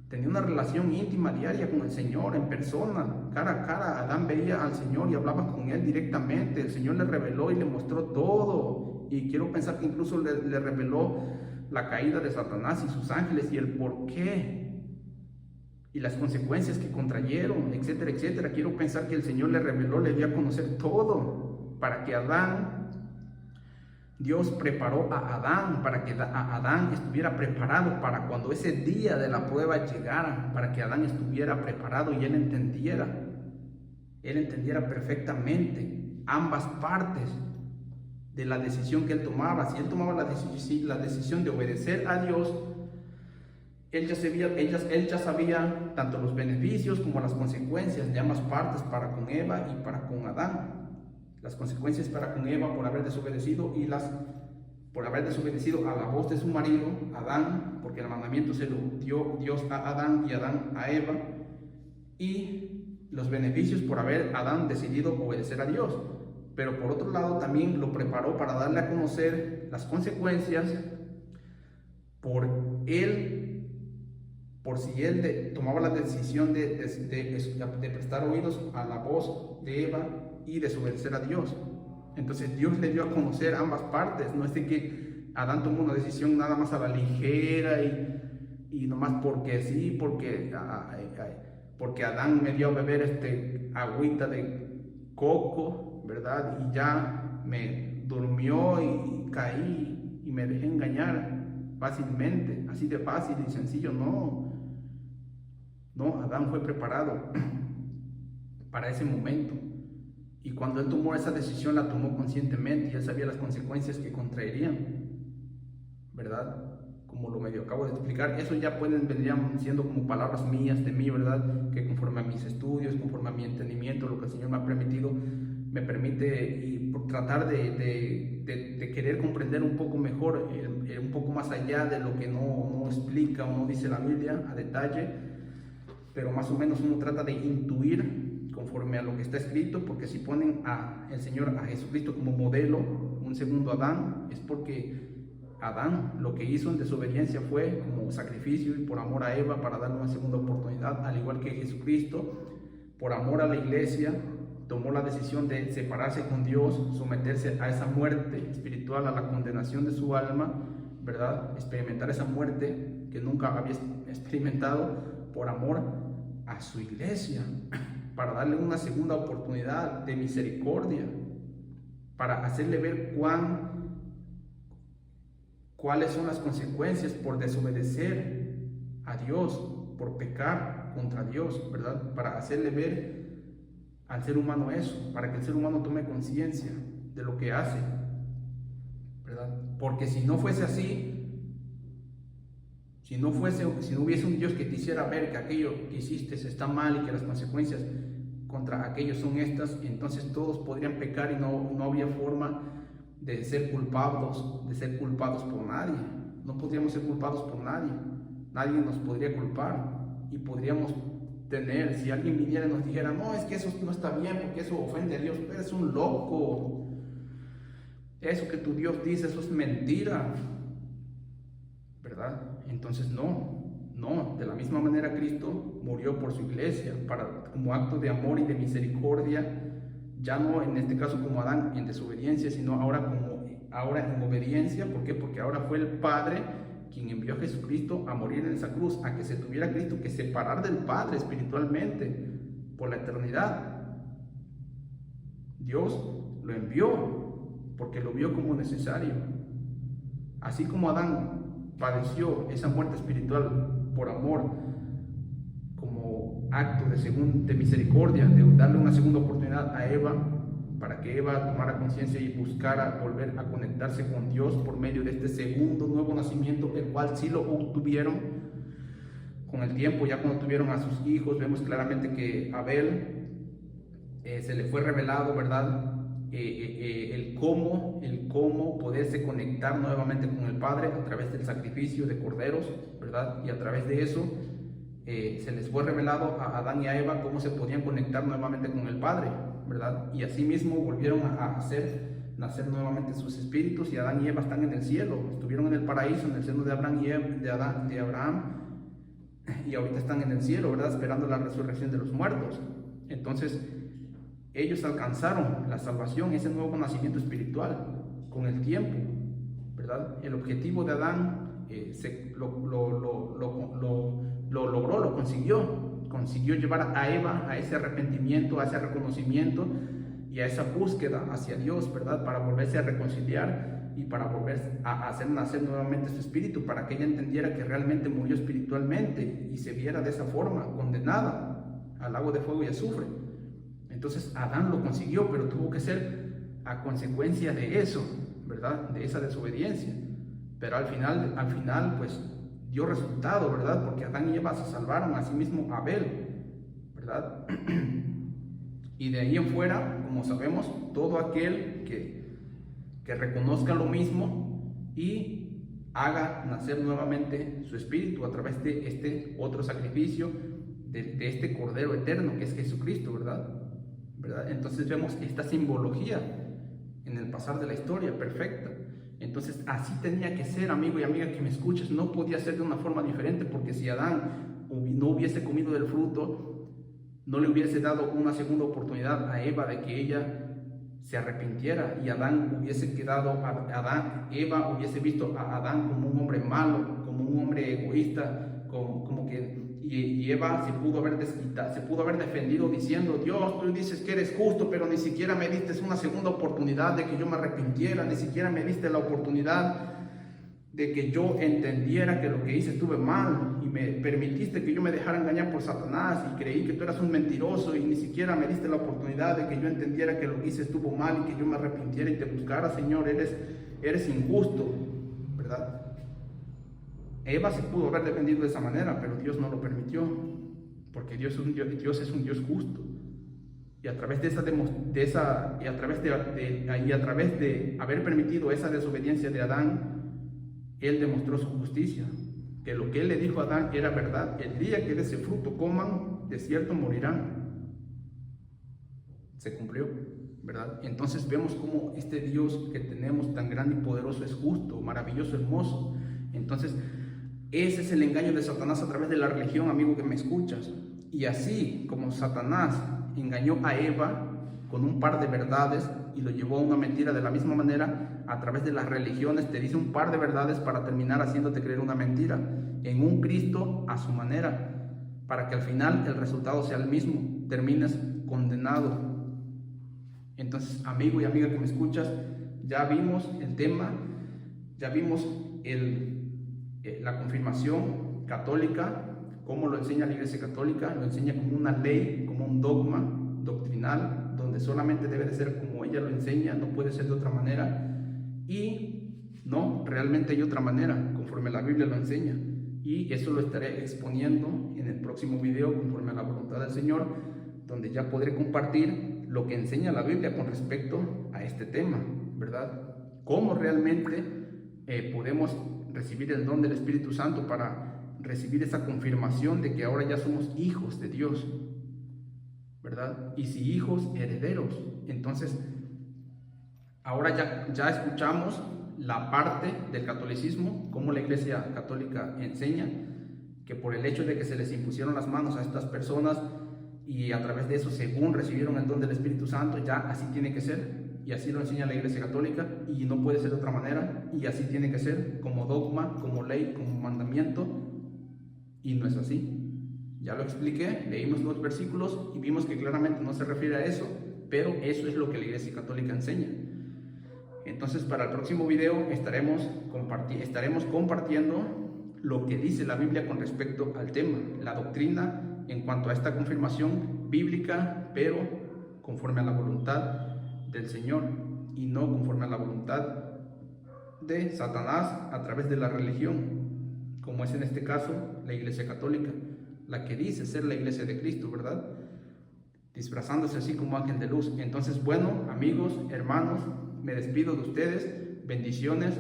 Tenía una relación íntima diaria con el Señor en persona, cara a cara. Adán veía al Señor y hablaba con él directamente. El Señor le reveló y le mostró todo. Y quiero pensar que incluso le reveló la caída de Satanás y sus ángeles y el por qué y las consecuencias que contrayeron, etcétera, etcétera. Quiero pensar que el Señor le reveló, le dio a conocer todo para que Dios preparó a Adán para que Adán estuviera preparado para cuando ese día de la prueba llegara, para que Adán estuviera preparado y él entendiera perfectamente ambas partes de la decisión que él tomaba. Si él tomaba la decisión de obedecer a Dios, él ya sabía tanto los beneficios como las consecuencias de ambas partes para con Eva y para con Adán. Las consecuencias para con Eva por haber desobedecido y por haber desobedecido a la voz de su marido, Adán, porque el mandamiento se lo dio Dios a Adán y Adán a Eva, y los beneficios por haber Adán decidido obedecer a Dios. Pero por otro lado también lo preparó para darle a conocer las consecuencias por si él tomaba la decisión de prestar oídos a la voz de Eva y desobedecer a Dios. Entonces Dios le dio a conocer ambas partes. No es de que Adán tomó una decisión nada más a la ligera y nomás porque sí, porque Adán me dio a beber agüita de coco, ¿verdad? Y ya me durmió y caí y me dejé engañar fácilmente, así de fácil y sencillo. No, Adán fue preparado para ese momento. Y cuando él tomó esa decisión, la tomó conscientemente y él sabía las consecuencias que contraerían, ¿verdad? Como lo medio acabo de explicar, eso ya vendrían siendo como palabras mías de mí, ¿verdad? Que conforme a mis estudios, conforme a mi entendimiento, lo que el Señor me ha permitido, me permite y por tratar de querer comprender un poco mejor, un poco más allá de lo que no explica o no dice la Biblia a detalle, pero más o menos uno trata de intuir conforme a lo que está escrito, porque si ponen a Jesucristo como modelo, un segundo Adán, es porque Adán lo que hizo en desobediencia fue como sacrificio y por amor a Eva para darle una segunda oportunidad, al igual que Jesucristo, por amor a la iglesia, tomó la decisión de separarse con Dios, someterse a esa muerte espiritual, a la condenación de su alma, ¿verdad? Experimentar esa muerte que nunca había experimentado por amor a su iglesia, para darle una segunda oportunidad de misericordia, para hacerle ver cuáles son las consecuencias por desobedecer a Dios, por pecar contra Dios, ¿verdad? Para hacerle ver al ser humano eso, para que el ser humano tome conciencia de lo que hace, ¿verdad? Porque si no fuese así, si no hubiese un Dios que te hiciera ver que aquello que hiciste está mal y que las consecuencias contra aquellos son estas, entonces todos podrían pecar y no había forma de ser culpados por nadie. No podríamos ser culpados por nadie. Nadie nos podría culpar y podríamos tener, si alguien viniera y nos dijera, no, es que eso no está bien porque eso ofende a Dios, eres un loco, eso que tu Dios dice, eso es mentira, ¿verdad? Entonces no, de la misma manera Cristo murió por su iglesia como acto de amor y de misericordia, ya no en este caso como Adán en desobediencia, sino ahora en obediencia. ¿Por qué? Porque ahora fue el Padre quien envió a Jesucristo a morir en esa cruz, a que se tuviera Cristo que separar del Padre espiritualmente por la eternidad. Dios lo envió porque lo vio como necesario. Así como Adán padeció esa muerte espiritual por amor, como acto de misericordia, de darle una segunda oportunidad a Eva para que Eva tomara conciencia y buscara volver a conectarse con Dios por medio de este segundo nuevo nacimiento, el cual sí lo obtuvieron con el tiempo. Ya cuando tuvieron a sus hijos, vemos claramente que Abel se le fue revelado, ¿verdad? El cómo poderse conectar nuevamente con el Padre a través del sacrificio de corderos, ¿verdad? Y a través de eso se les fue revelado a Adán y a Eva cómo se podían conectar nuevamente con el Padre, ¿verdad? Y así mismo volvieron a hacer nacer nuevamente sus espíritus, y Adán y Eva están en el cielo, estuvieron en el paraíso, en el seno de Abraham de Abraham, y ahorita están en el cielo, ¿verdad? Esperando la resurrección de los muertos. Entonces, ellos alcanzaron la salvación, ese nuevo nacimiento espiritual, con el tiempo, ¿verdad? El objetivo de Adán lo logró, lo consiguió llevar a Eva a ese arrepentimiento, a ese reconocimiento y a esa búsqueda hacia Dios, ¿verdad? Para volverse a reconciliar y para volver a hacer nacer nuevamente su espíritu, para que ella entendiera que realmente murió espiritualmente y se viera de esa forma, condenada al lago de fuego y azufre. Entonces Adán lo consiguió, pero tuvo que ser a consecuencia de eso, ¿verdad? De esa desobediencia. Pero al final, pues dio resultado, ¿verdad? Porque Adán y Eva se salvaron, a sí mismo Abel, ¿verdad? Y de ahí en fuera, como sabemos, todo aquel que reconozca lo mismo y haga nacer nuevamente su espíritu a través de este otro sacrificio, de este Cordero Eterno que es Jesucristo, ¿verdad? Entonces vemos esta simbología en el pasar de la historia perfecta. Entonces así tenía que ser, amigo y amiga que me escuches, no podía ser de una forma diferente, porque si Adán no hubiese comido del fruto, no le hubiese dado una segunda oportunidad a Eva de que ella se arrepintiera, y Adán hubiese quedado, Eva hubiese visto a Adán como un hombre malo, como un hombre egoísta, y Eva se pudo haber desquitado, se pudo haber defendido diciendo: Dios, tú dices que eres justo, pero ni siquiera me diste una segunda oportunidad de que yo me arrepintiera, ni siquiera me diste la oportunidad de que yo entendiera que lo que hice estuve mal, y me permitiste que yo me dejara engañar por Satanás y creí que tú eras un mentiroso, y ni siquiera me diste la oportunidad de que yo entendiera que lo que hice estuvo mal y que yo me arrepintiera y te buscara. Señor, eres injusto, ¿verdad? Eva se pudo haber defendido de esa manera, pero Dios no lo permitió, porque Dios es un Dios justo. Y a través de haber permitido esa desobediencia de Adán, Él demostró su justicia, que lo que Él le dijo a Adán era verdad: el día que de ese fruto coman, de cierto morirán. Se cumplió, ¿verdad? Entonces vemos cómo este Dios que tenemos tan grande y poderoso es justo, maravilloso, hermoso. Entonces ese es el engaño de Satanás a través de la religión, amigo que me escuchas. Y así como Satanás engañó a Eva con un par de verdades y lo llevó a una mentira, de la misma manera, a través de las religiones te dice un par de verdades para terminar haciéndote creer una mentira en un Cristo a su manera, para que al final el resultado sea el mismo, termines condenado. Entonces, amigo y amiga que me escuchas, ya vimos el tema, ya vimos la confirmación católica, cómo lo enseña la Iglesia Católica. Lo enseña como una ley, como un dogma doctrinal, donde solamente debe de ser como ella lo enseña, no puede ser de otra manera. Y no, realmente hay otra manera, conforme la Biblia lo enseña. Y eso lo estaré exponiendo en el próximo video, conforme a la voluntad del Señor, donde ya podré compartir lo que enseña la Biblia con respecto a este tema, ¿verdad? Cómo realmente podemos recibir el don del Espíritu Santo para recibir esa confirmación de que ahora ya somos hijos de Dios, ¿verdad? Y si hijos, herederos. Entonces, ahora ya escuchamos la parte del catolicismo, cómo la Iglesia Católica enseña que por el hecho de que se les impusieron las manos a estas personas y a través de eso, según recibieron el don del Espíritu Santo, ya así tiene que ser. Y así lo enseña la Iglesia Católica, y no puede ser de otra manera, y así tiene que ser, como dogma, como ley, como mandamiento, y no es así. Ya lo expliqué, leímos los versículos y vimos que claramente no se refiere a eso, pero eso es lo que la Iglesia Católica enseña. Entonces, para el próximo video estaremos compartiendo lo que dice la Biblia con respecto al tema, la doctrina en cuanto a esta confirmación bíblica, pero conforme a la voluntad del Señor y no conforme a la voluntad de Satanás a través de la religión, como es en este caso la Iglesia Católica, la que dice ser la Iglesia de Cristo, ¿verdad? Disfrazándose así como ángel de luz. Entonces, bueno, amigos, hermanos, me despido de ustedes, bendiciones.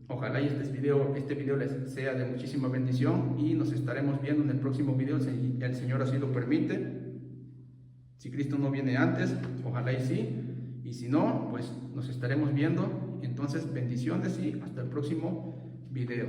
Ojalá y este video les sea de muchísima bendición y nos estaremos viendo en el próximo video si el Señor así lo permite. Si Cristo no viene antes, ojalá y sí, y si no, pues nos estaremos viendo. Entonces, bendiciones y hasta el próximo video.